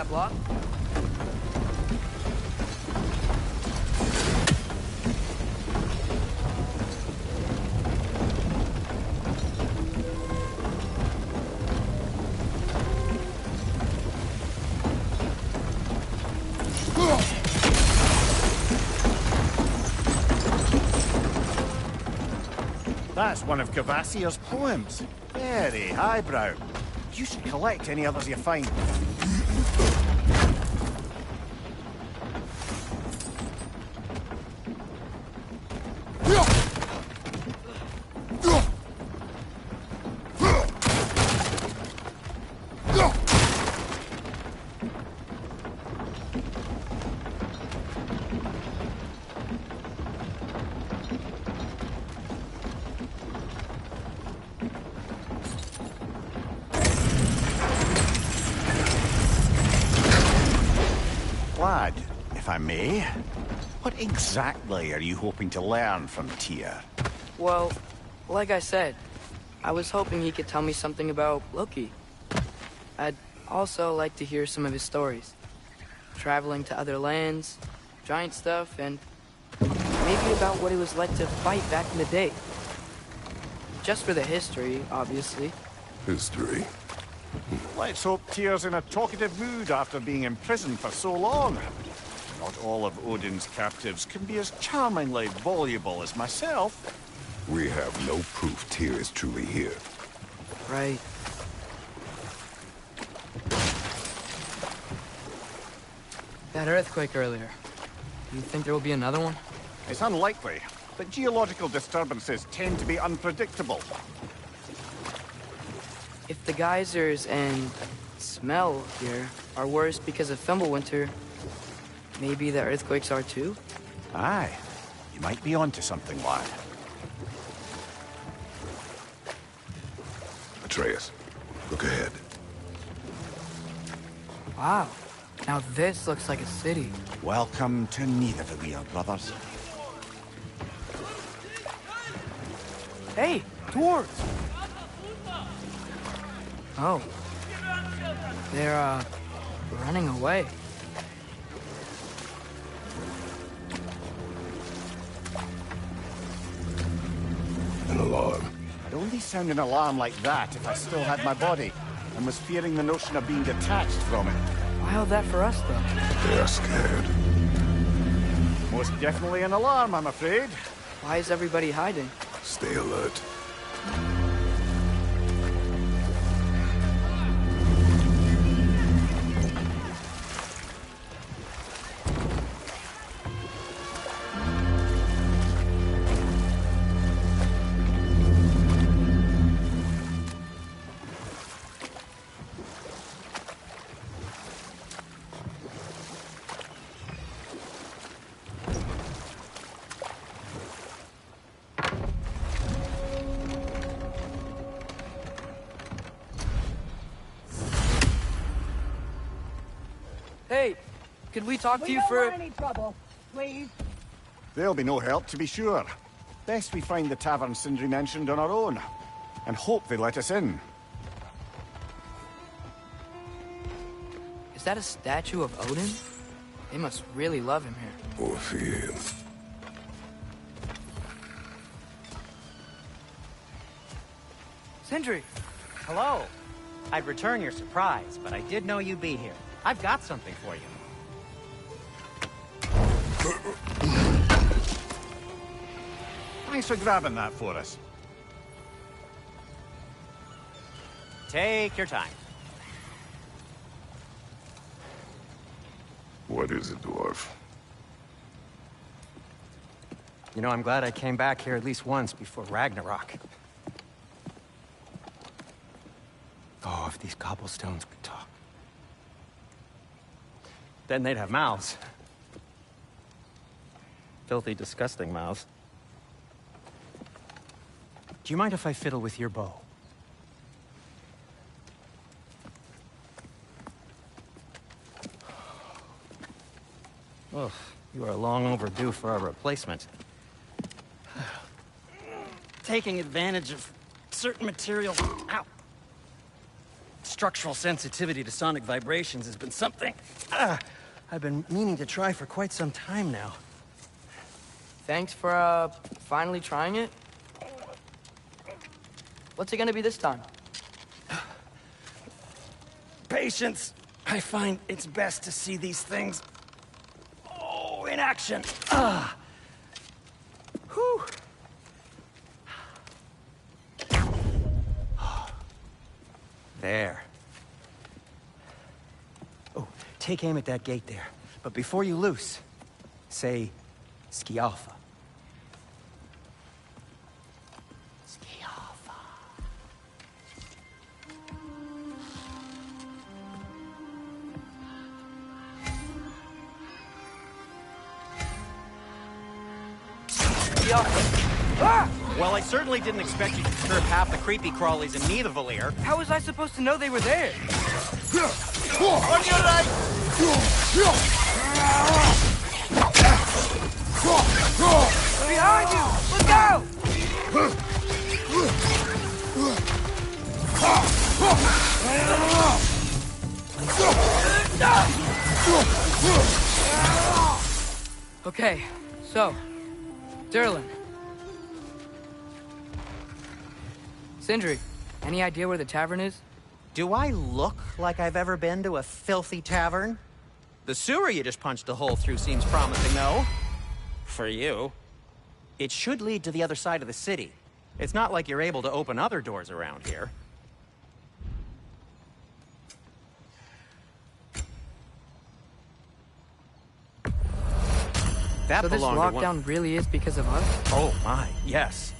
that block. That's one of Cavassier's poems. Very highbrow. You should collect any others you find. Lad, if I may, what exactly are you hoping to learn from Tyr? Well, like I said, I was hoping he could tell me something about Loki. I'd also like to hear some of his stories. Traveling to other lands, giant stuff, and maybe about what it was like to fight back in the day. Just for the history, obviously. History. Let's hope Tyr's in a talkative mood after being imprisoned for so long. Not all of Odin's captives can be as charmingly voluble as myself. We have no proof Tyr is truly here. Right. That earthquake earlier. Do you think there will be another one? It's unlikely, but geological disturbances tend to be unpredictable. If the geysers and smell here are worse because of Fimbulwinter, maybe the earthquakes are too? Aye, you might be onto something, lad. Atreus, look ahead. Wow. Now this looks like a city. Welcome to Nidavellir, brothers. Hey, dwarves! Oh. They're, running away. An alarm. I'd only sound an alarm like that if I still had my body, and was fearing the notion of being detached from it. Why all that for us, though? They are scared. Most definitely an alarm, I'm afraid. Why is everybody hiding? Stay alert. Hey, could we talk to you for... We don't want any trouble, please. There'll be no help, to be sure. Best we find the tavern Sindri mentioned on our own, and hope they let us in. Is that a statue of Odin? They must really love him here. Or fear him. Sindri! Hello. I'd return your surprise, but I did know you'd be here. I've got something for you. Thanks for grabbing that for us. Take your time. What is it, dwarf? You know, I'm glad I came back here at least once before Ragnarok. Oh, if these cobblestones could talk. Then they'd have mouths. Filthy, disgusting mouths. Do you mind if I fiddle with your bow? Oh, you are long overdue for a replacement. Taking advantage of certain materials. Ow! structural sensitivity to sonic vibrations has been something I've been meaning to try for quite some time now. Thanks for, finally trying it. What's it gonna be this time? Patience. I find it's best to see these things, in action. Whew. There. Oh, take aim at that gate there. But before you loose, say, Ski Alpha. Ski Alpha. Well, I certainly didn't expect you to disturb half the creepy crawlies in Nidavellir. How was I supposed to know they were there? On your right! Behind you! Look out! Okay, so, Durlin. Sindri, any idea where the tavern is? Do I look like I've ever been to a filthy tavern? The sewer you just punched a hole through seems promising, though. For you. It should lead to the other side of the city. It's not like you're able to open other doors around here. That So this belonged to one- lockdown really is because of us? Oh my, yes.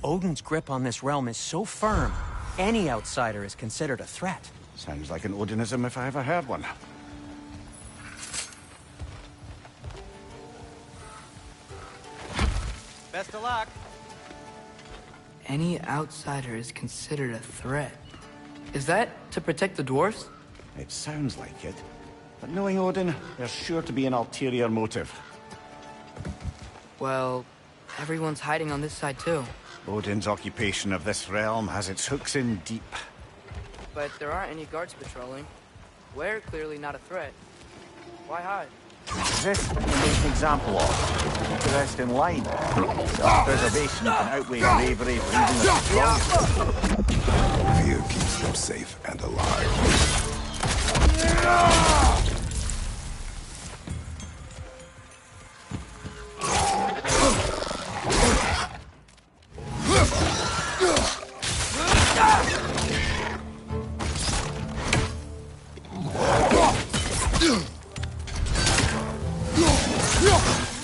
Odin's grip on this realm is so firm, any outsider is considered a threat. Sounds like an Odinism if I ever heard one. Best of luck. Any outsider is considered a threat. Is that to protect the dwarfs? It sounds like it. But knowing Odin, there's sure to be an ulterior motive. Well, everyone's hiding on this side too. Odin's occupation of this realm has its hooks in deep. But there aren't any guards patrolling. We're clearly not a threat. Why hide? This you make an example of. Keep the rest in line. Self-preservation can outweigh bravery for even the strongest. Fear keeps them safe and alive.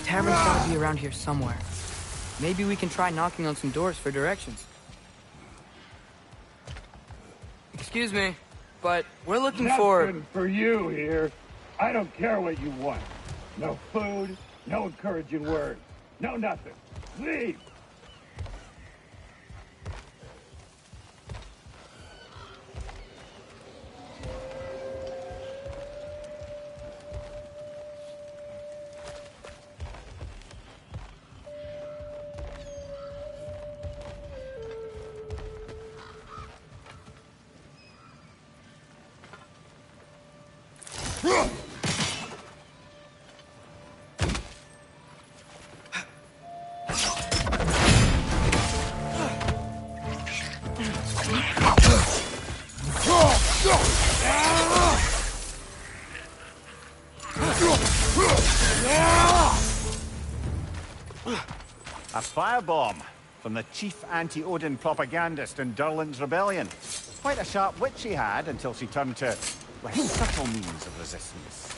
Tavern's gotta be around here somewhere. Maybe we can try knocking on some doors for directions. Excuse me, but we're looking for... Nothing for you here. I don't care what you want. No food, no encouraging words, no nothing. Leave! A firebomb from the chief anti-Odin propagandist in Durlin's rebellion. Quite a sharp wit she had until she turned to less subtle means of resistance.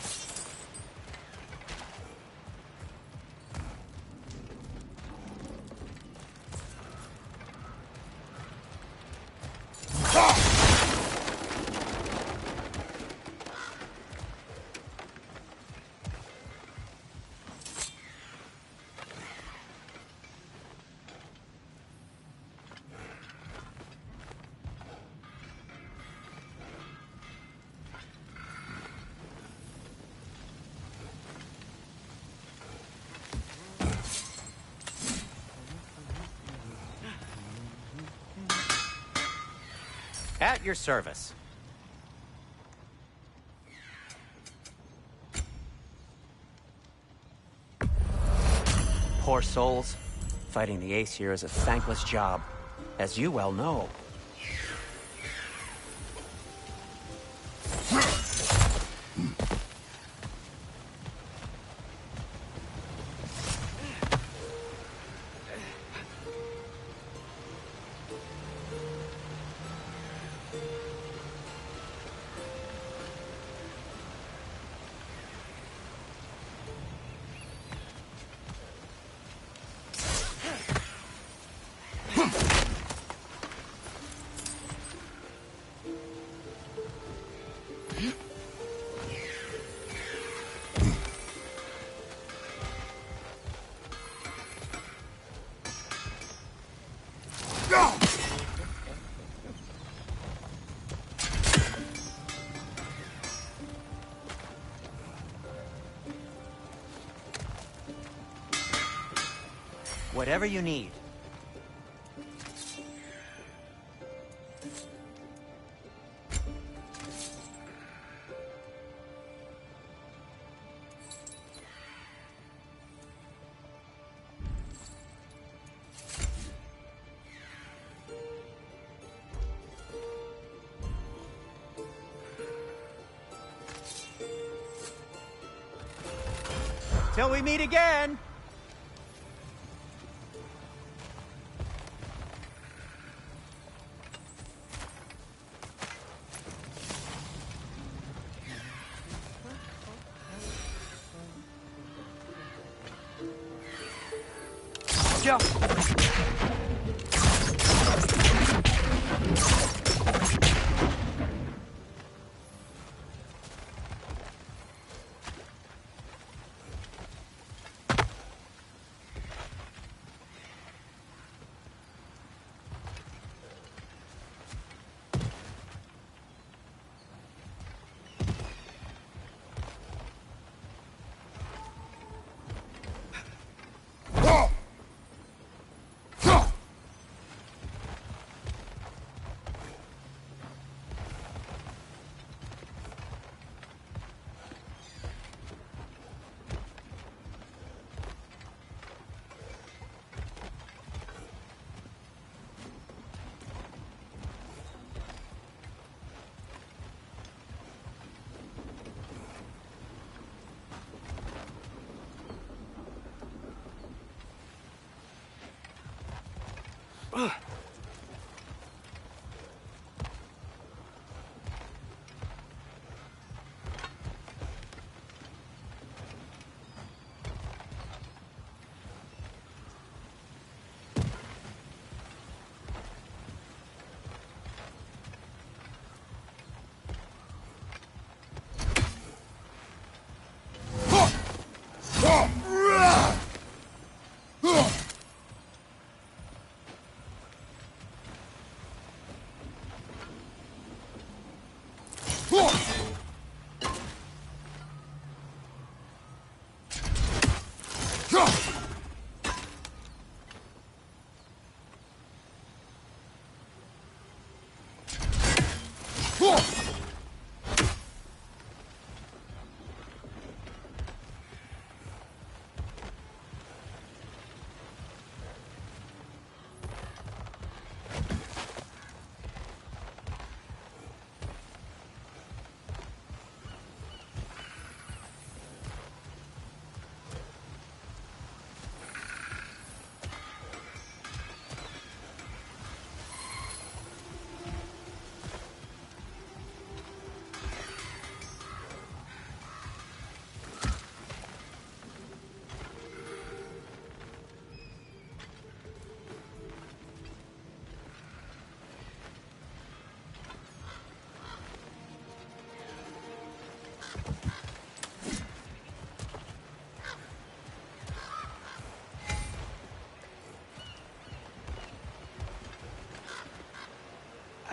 At your service. poor souls. Fighting the Aesir is a thankless job, as you well know. Whatever you need. Till we meet again! Go!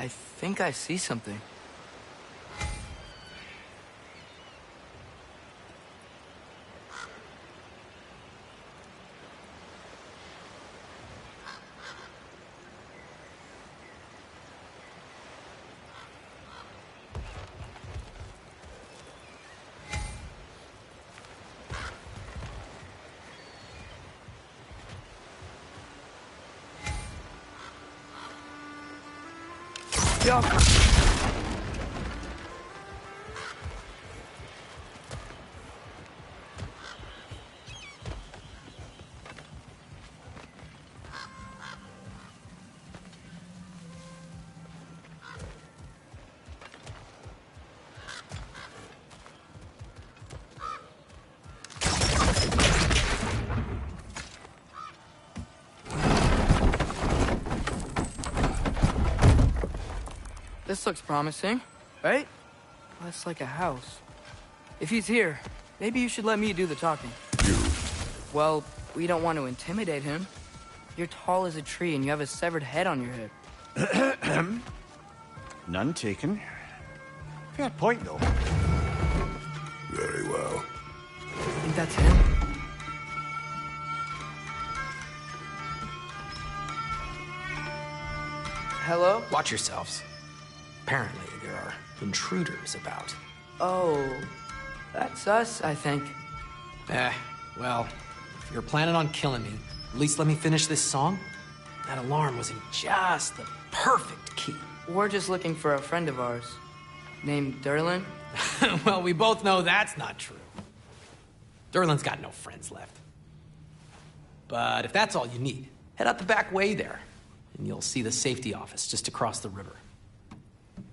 I think I see something. off. This looks promising, right? That's like a house. If he's here, maybe you should let me do the talking. You? Well, we don't want to intimidate him. You're tall as a tree and you have a severed head on your head. None taken. Fair point, though. Very well. I think that's him. Hello? Watch yourselves. Apparently, there are intruders about. Oh, that's us, I think. Well, if you're planning on killing me, at least let me finish this song. That alarm was in just the perfect key. We're just looking for a friend of ours, named Derlin. Well, we both know that's not true. Derlin's got no friends left. But if that's all you need, head out the back way there, and you'll see the safety office just across the river.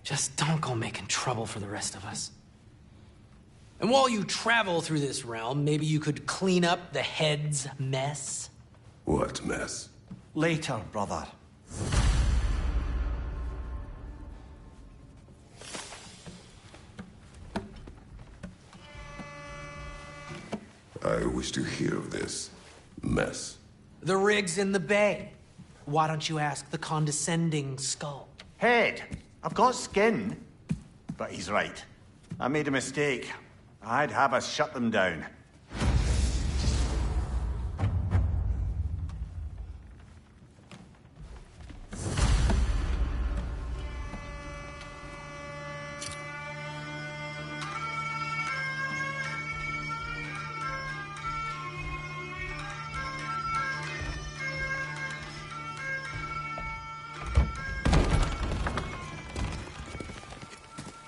Just don't go making trouble for the rest of us. And while you travel through this realm, maybe you could clean up the head's mess? What mess? Later, brother. I wish to hear of this mess. The rig's in the bay. Why don't you ask the condescending skull? Head. I've got skin. But he's right. I made a mistake. I'd have us shut them down.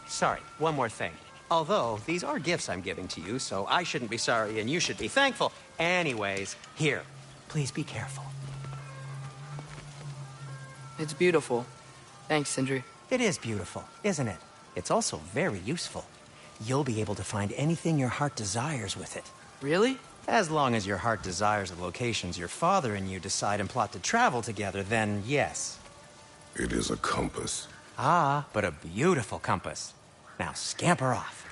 Sorry, one more thing. Although, these are gifts I'm giving to you, so I shouldn't be sorry and you should be thankful. Anyways, here, please be careful. It's beautiful. Thanks, Sindri. It is beautiful, isn't it? It's also very useful. You'll be able to find anything your heart desires with it. Really? As long as your heart desires the locations your father and you decide and plot to travel together, then yes. It is a compass. Ah, but a beautiful compass. Now scamper off.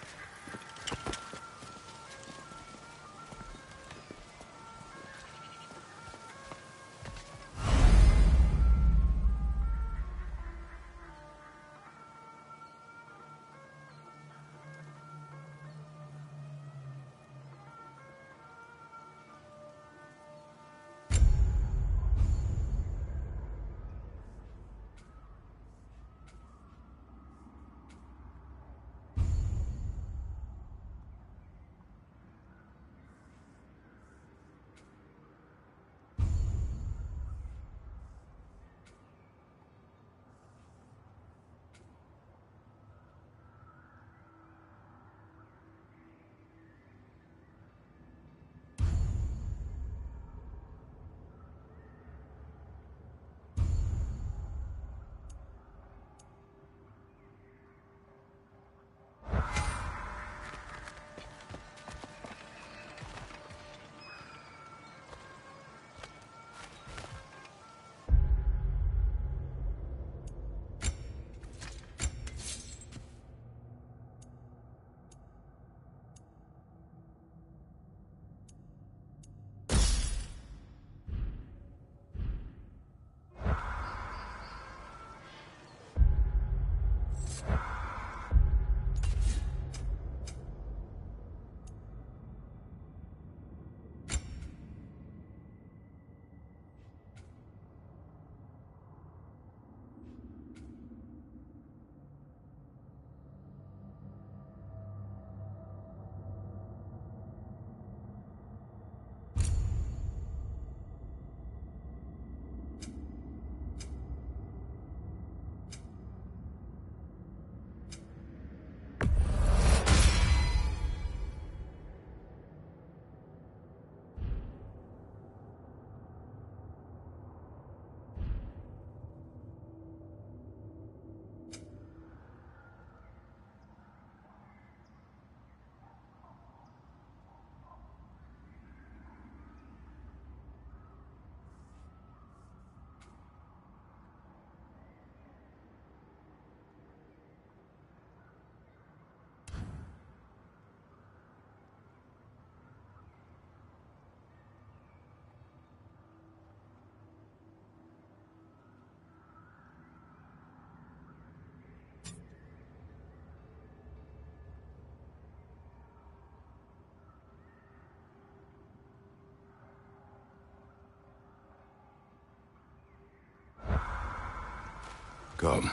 Come.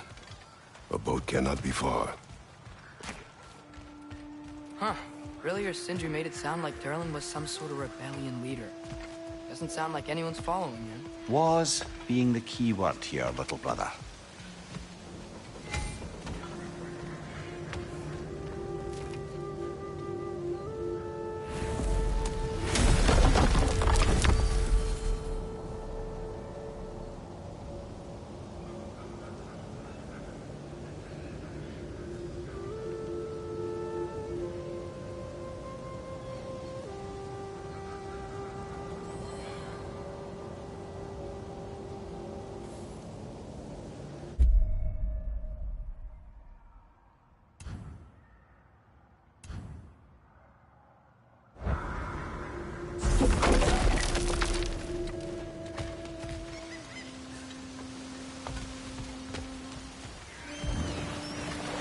A boat cannot be far. Huh. Earlier, Sindri made it sound like Durlin was some sort of rebellion leader. Doesn't sound like anyone's following him. Was being the key word here, little brother.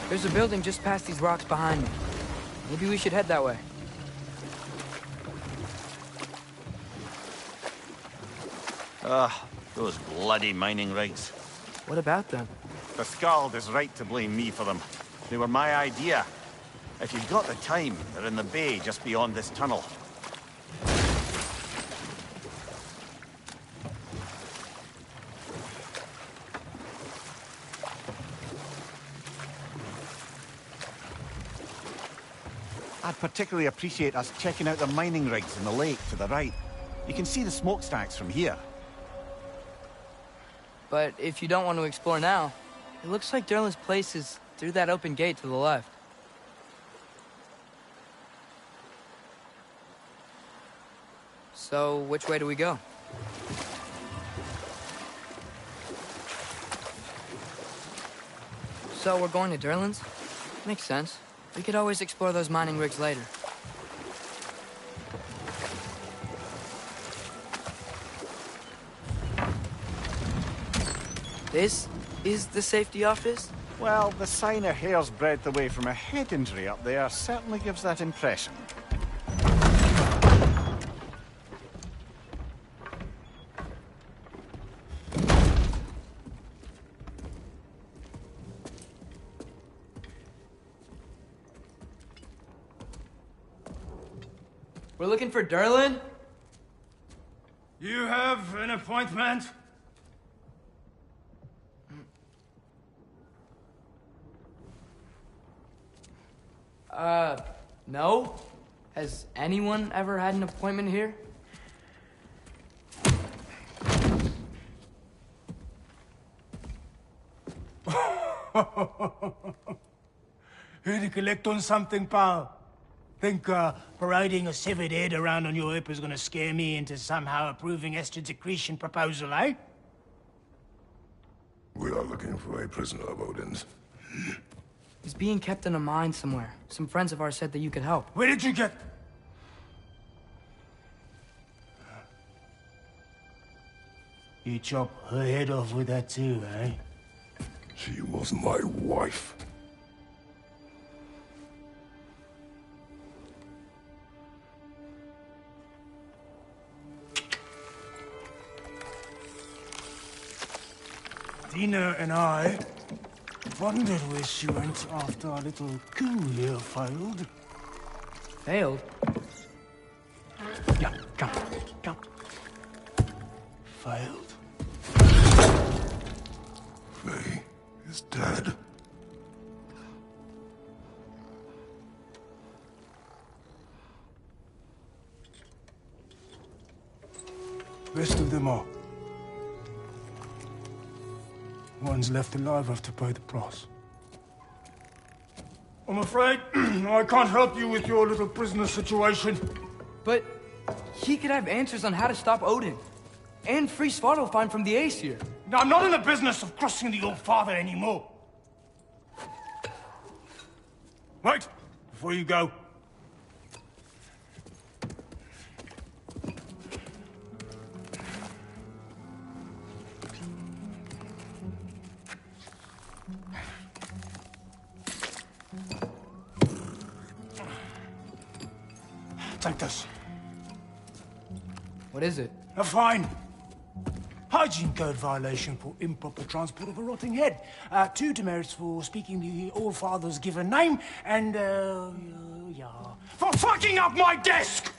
There's a building just past these rocks behind me. Maybe we should head that way. Those bloody mining rigs. What about them? The Skald is right to blame me for them. They were my idea. If you've got the time, they're in the bay just beyond this tunnel. I'd particularly appreciate us checking out the mining rigs in the lake to the right. You can see the smokestacks from here. But if you don't want to explore now, it looks like Durlin's place is through that open gate to the left. So, which way do we go? So, we're going to Durlin's? Makes sense. We could always explore those mining rigs later. This is the safety office? Well, the sign a hair's breadth away from a head injury up there certainly gives that impression. We're looking for Durlin? You have an appointment? No. Has anyone ever had an appointment here? Here to collect on something, pal? Think, parading a severed head around on your hip is gonna scare me into somehow approving Esther's accretion proposal, eh? We are looking for a prisoner of Odin's. He's being kept in a mine somewhere. Some friends of ours said that you could help. Where did you get... You chop her head off with that too, eh? She was my wife. Dina and I wondered where she went after our little coup here failed. Failed? Yeah, come, come. Failed. Faye is dead. Rest of them are. Ones left alive have to pay the price. I'm afraid I can't help you with your little prisoner situation. But he could have answers on how to stop Odin. And free Svartalfheim from the Aesir. Now, I'm not in the business of crossing the old father anymore. Right, before you go. Take this. What is it? A fine. hygiene code violation for improper transport of a rotting head. 2 demerits for speaking the All-Father's given name, and, yeah, for fucking up my desk!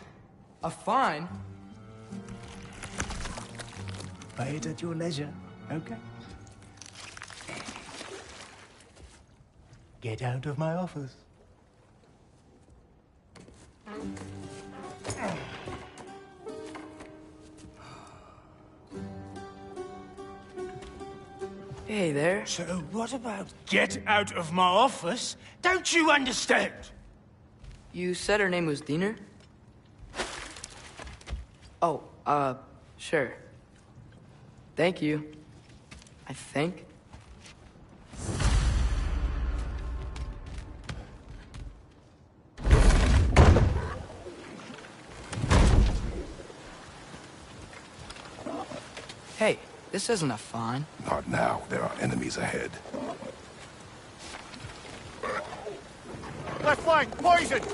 A fine? Pay it at your leisure, okay? Get out of my office. Hey there. So what about get out of my office? Don't you understand? You said her name was Diener? Oh, sure. Thank you. I think. Hey, this isn't a fine. Not now. There are enemies ahead. Left flank, poisoned!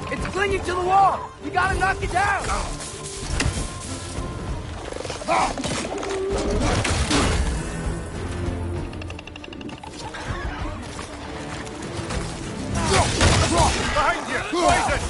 It's clinging to the wall! You gotta knock it down! Behind you! Poison!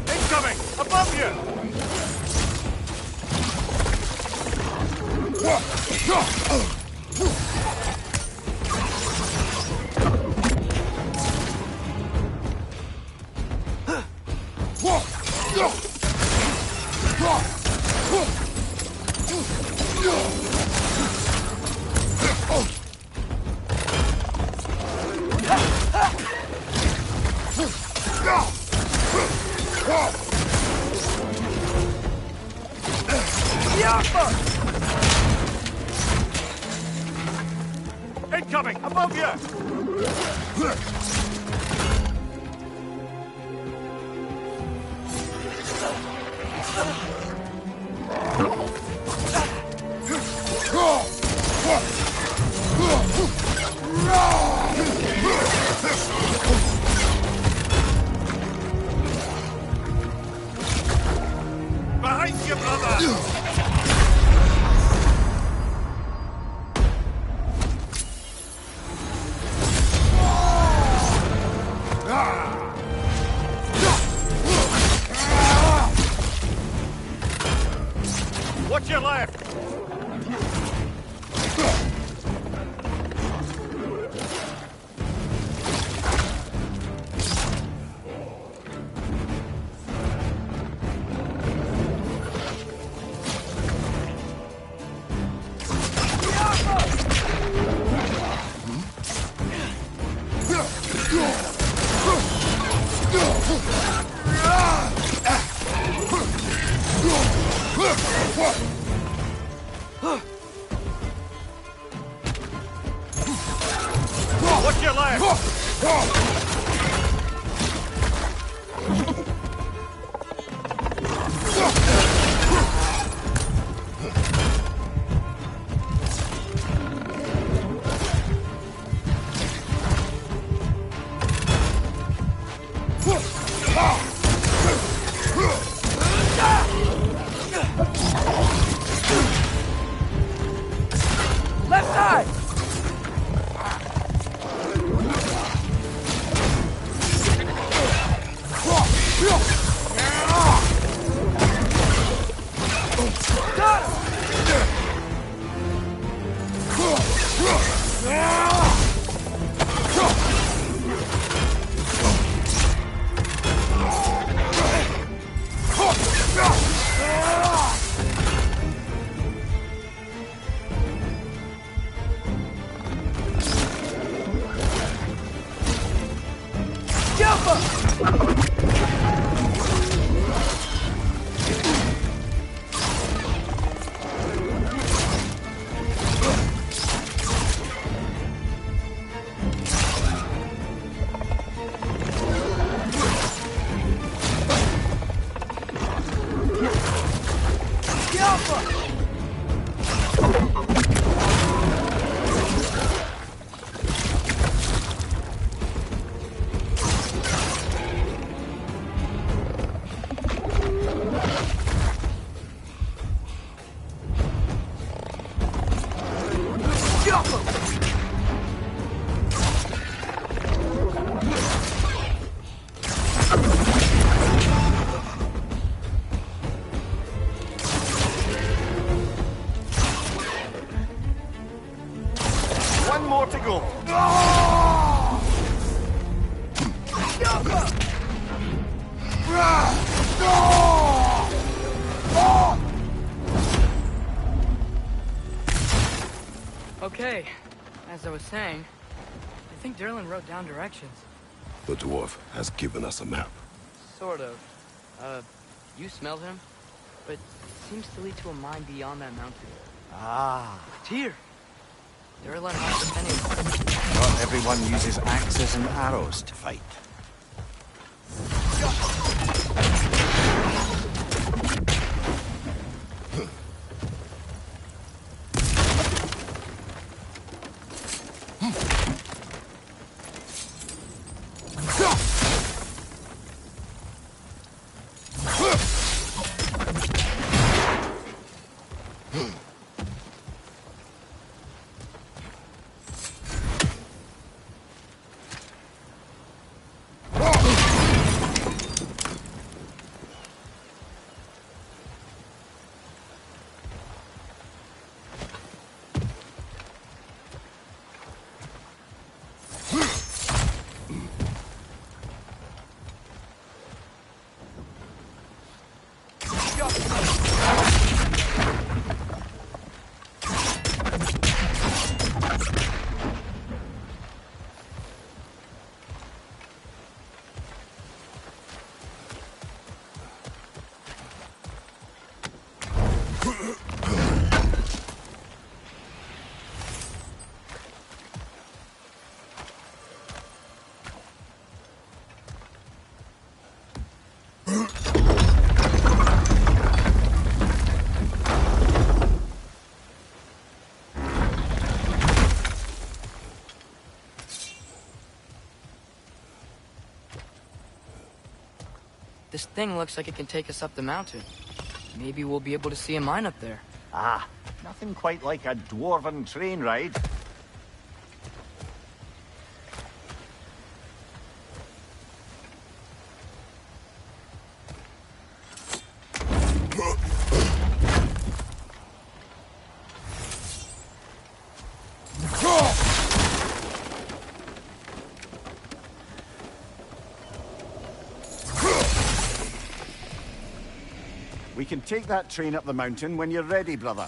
Incoming! Above you! Incoming! Above you! Behind you, brother! Watch your left! Watch your left! One more to go. Okay, as I was saying, I think Derlin wrote down directions. The dwarf has given us a map. Sort of. You smelled him? But it seems to lead to a mine beyond that mountain. Ah. Tyr! Derlin has defending. Not everyone uses axes and arrows to fight. This thing looks like it can take us up the mountain. Maybe we'll be able to see a mine up there. Ah, nothing quite like a dwarven train ride. We can take that train up the mountain when you're ready, brother.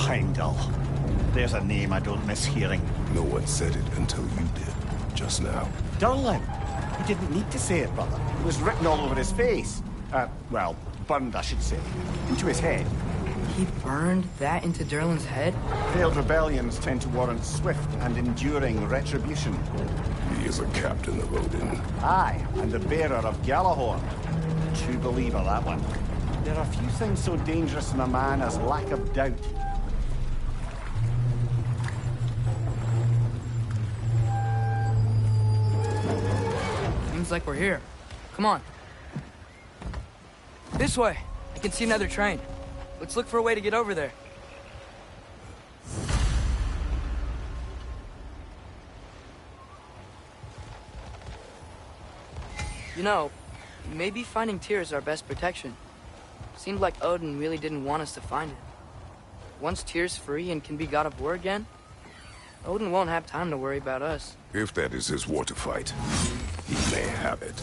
Heimdall. There's a name I don't miss hearing. No one said it until you did, just now. Durlin. He didn't need to say it, brother. It was written all over his face. Well, burned, I should say. Into his head. He burned that into Durlin's head? Failed rebellions tend to warrant swift and enduring retribution. He is a captain of Odin. Aye, and the bearer of Gjallarhorn. True believer, that one. There are few things so dangerous in a man as lack of doubt. Seems like we're here. Come on. This way. I can see another train. Let's look for a way to get over there. You know, maybe finding Tyr is our best protection. Seemed like Odin really didn't want us to find it. Once Tyr's free and can be god of war again, Odin won't have time to worry about us. If that is his war to fight, he may have it.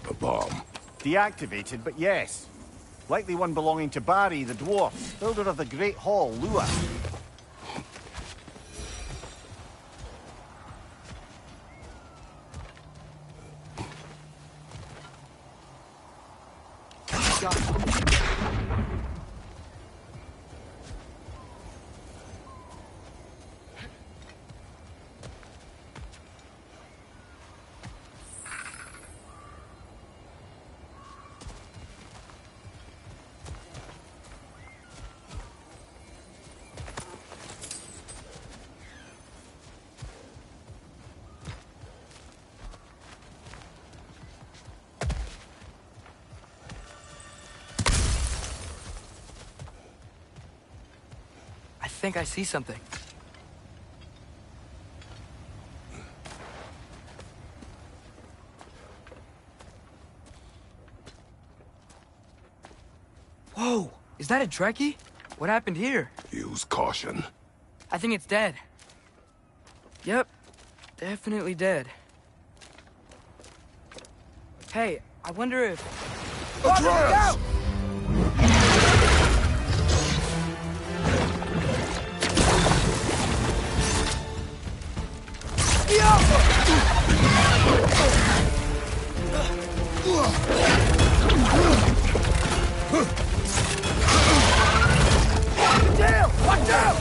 A bomb. Deactivated, but yes. Likely one belonging to Barry, the dwarf, builder of the Great Hall, Lua. I think I see something. Whoa! Is that a Trekkie? What happened here? Use caution. I think it's dead. Yep. Definitely dead. Hey, I wonder if... Atreus! Damn! Watch out!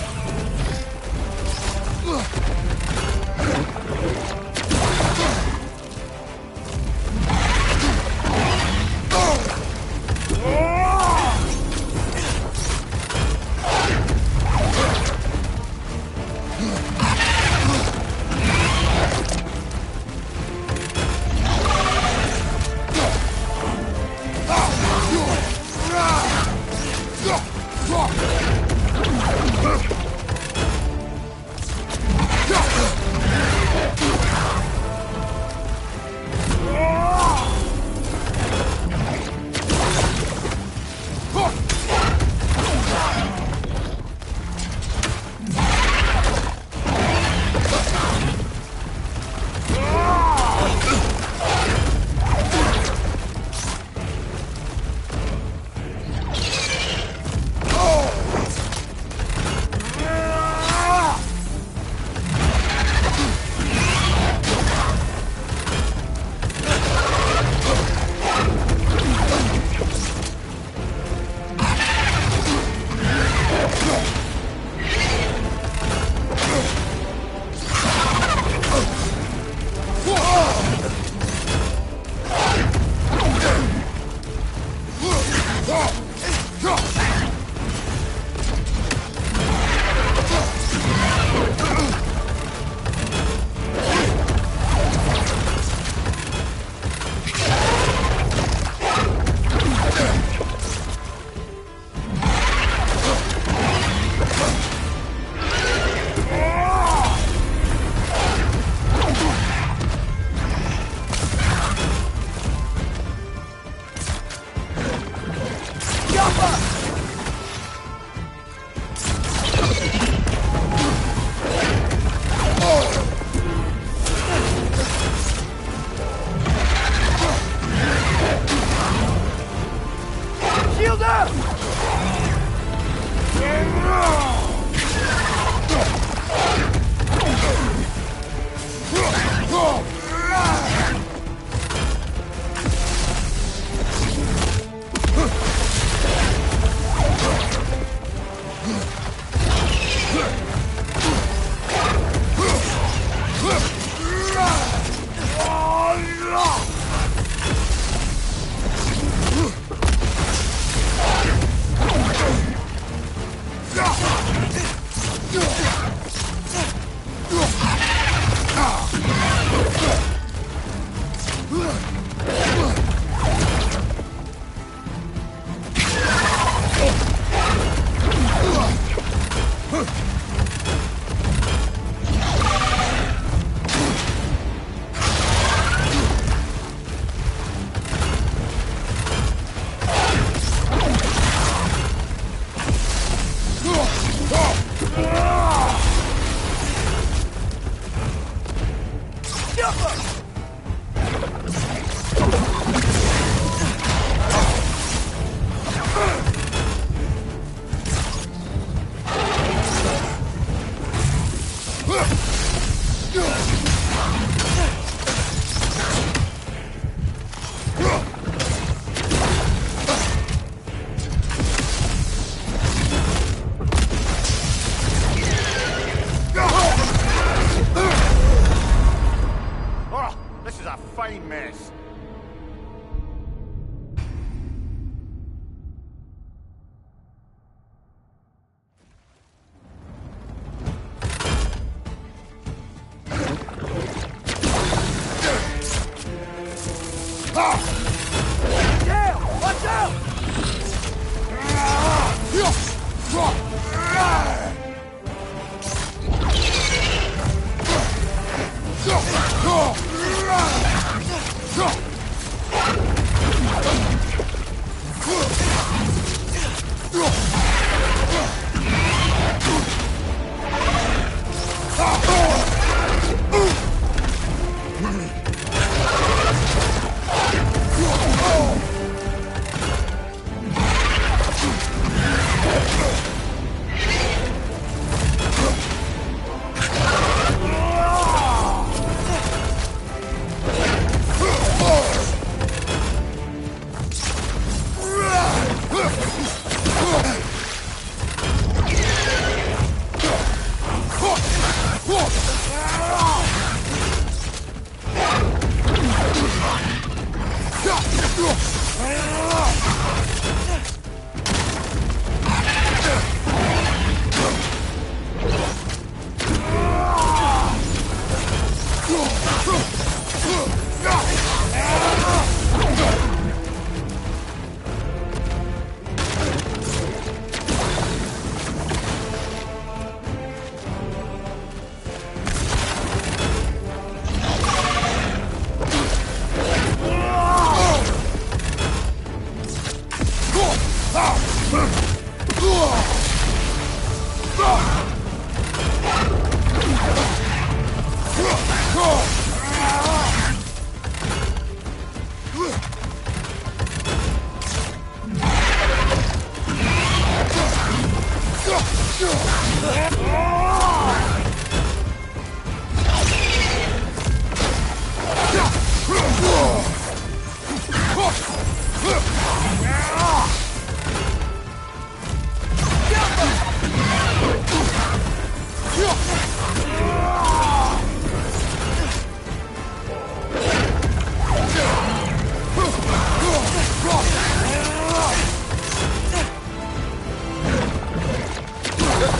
Shield up!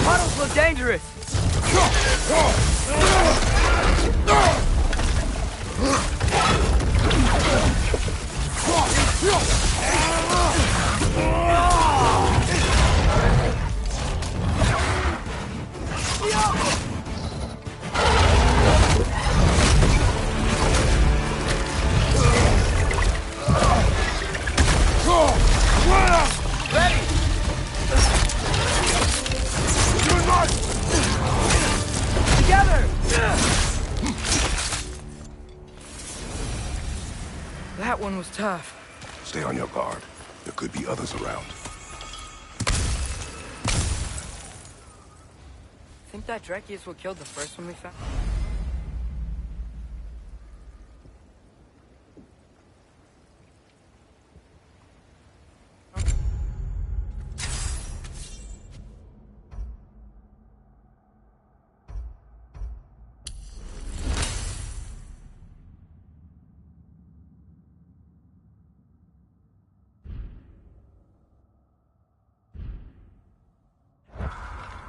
Tunnels look dangerous. Ready! Together! That one was tough. Stay on your guard. There could be others around. Think that Dreki is what killed the first one we found?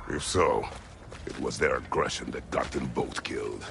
If so, it was their aggression that got them both killed.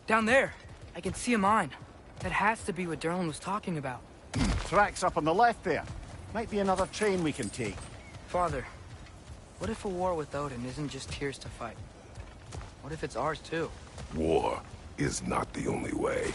Down there, I can see a mine. That has to be what Derlin was talking about. Tracks up on the left there. Might be another train we can take. Father, what if a war with Odin isn't just Tyr's to fight? What if it's ours too? War is not the only way.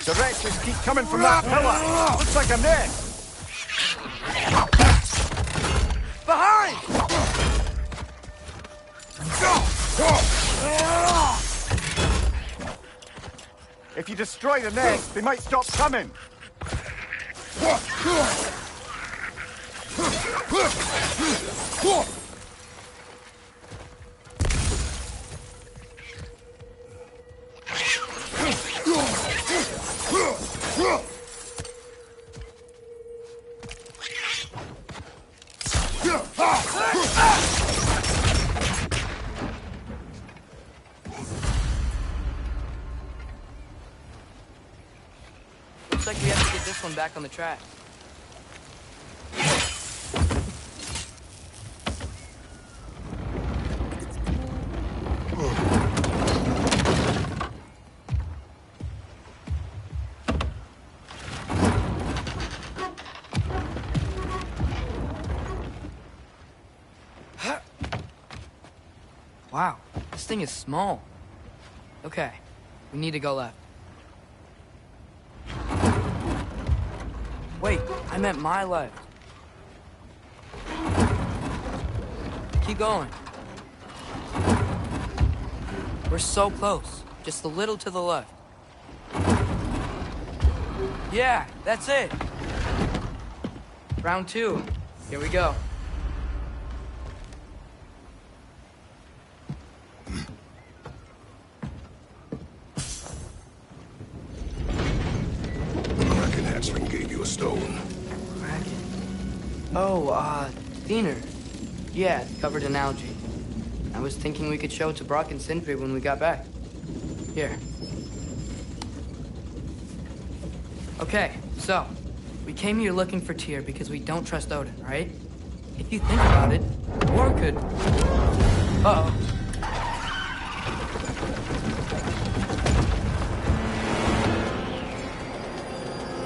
The wretches keep coming from that pillar. Looks like a nest. Behind! If you destroy the nest, they might stop coming. Looks like we have to get this one back on the track. Wow, This thing is small. Okay, we need to go left. Wait, I meant my left. Keep going. We're so close. Just a little to the left. Yeah, that's it. Round 2. Here we go. Kraken hatchling gave you a stone. Kraken. Oh, Diener. Yeah, covered in algae. I was thinking we could show it to Brock and Sindri when we got back. Here. Okay, so, we came here looking for Tyr because we don't trust Odin, right? If you think about it, war could... Uh-oh.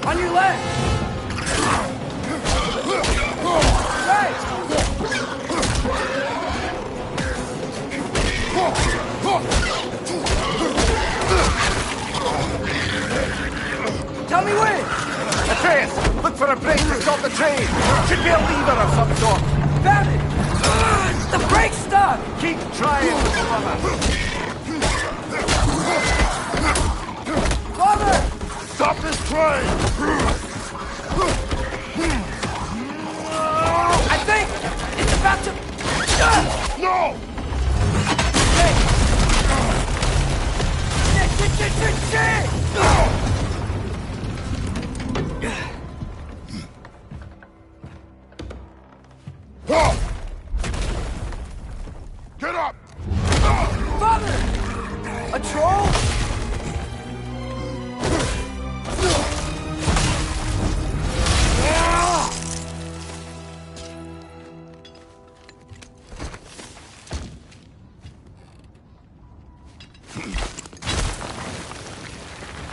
On your left! Right! Tell me when! Atreus, look for a brake to stop the train. Should be a lever of some sort. Found it! The brake's stuck! Keep trying, brother. Father! Stop this train! I think it's about to... No! Shit! Get up! Father! A troll?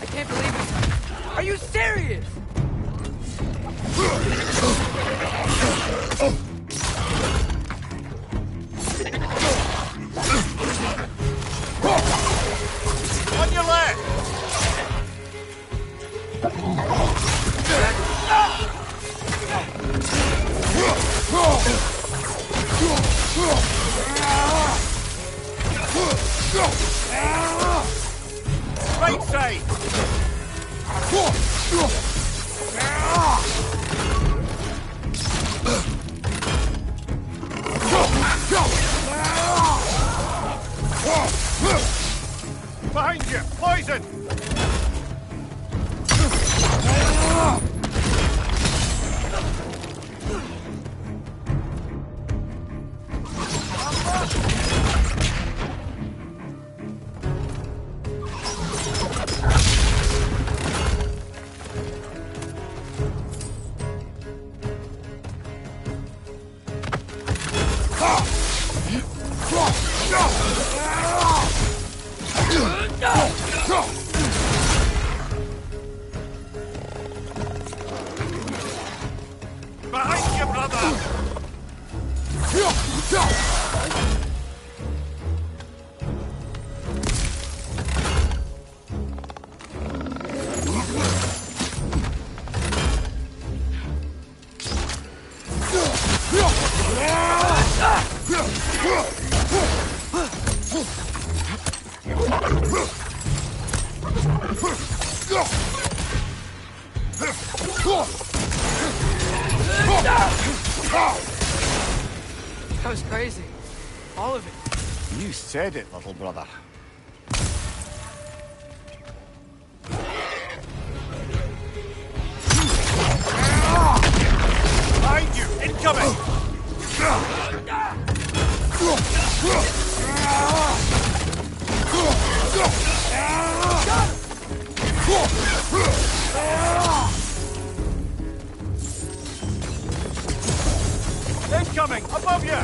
I can't believe it. Are you serious? On your left. Right side. Behind you! Poison! Behind you, brother! That was crazy. All of it. You said it, little brother. Behind you! Incoming! Incoming! Above you!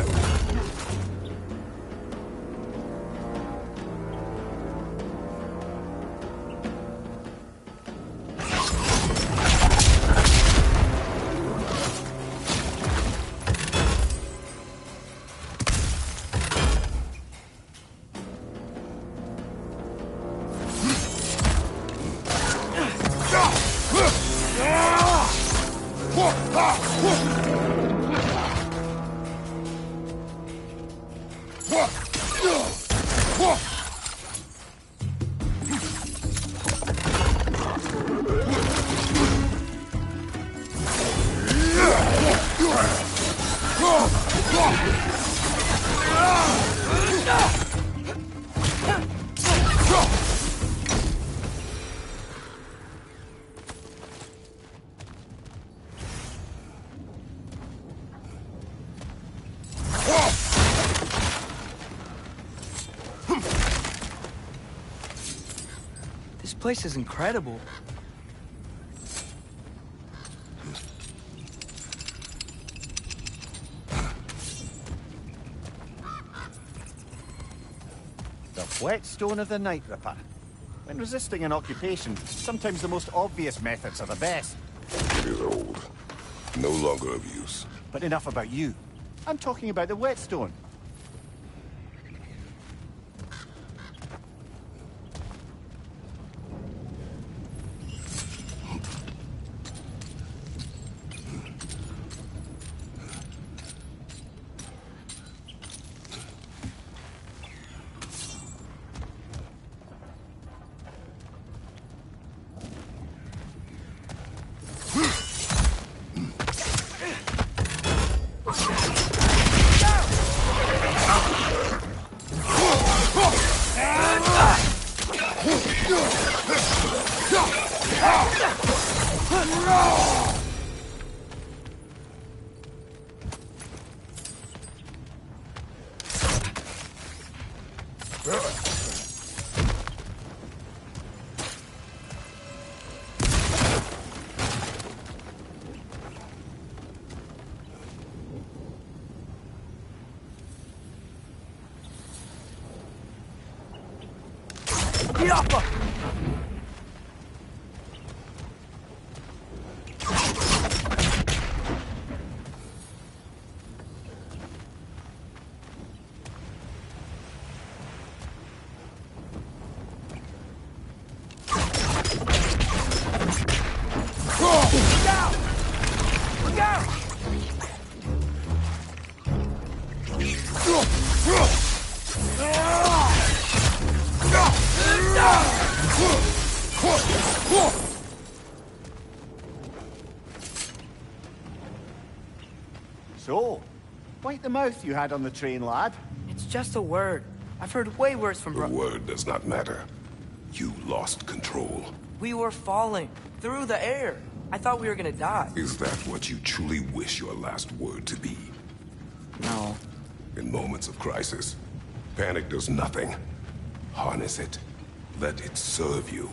This place is incredible. The whetstone of the Night Ripper. When resisting an occupation, sometimes the most obvious methods are the best. It is old. No longer of use. But enough about you. I'm talking about the whetstone. Get off her! So, bite the mouth you had on the train, lad. It's just a word. I've heard way worse from The word does not matter. You lost control. We were falling through the air. I thought we were gonna die. Is that what you truly wish your last word to be? No. In moments of crisis, panic does nothing. Harness it. Let it serve you.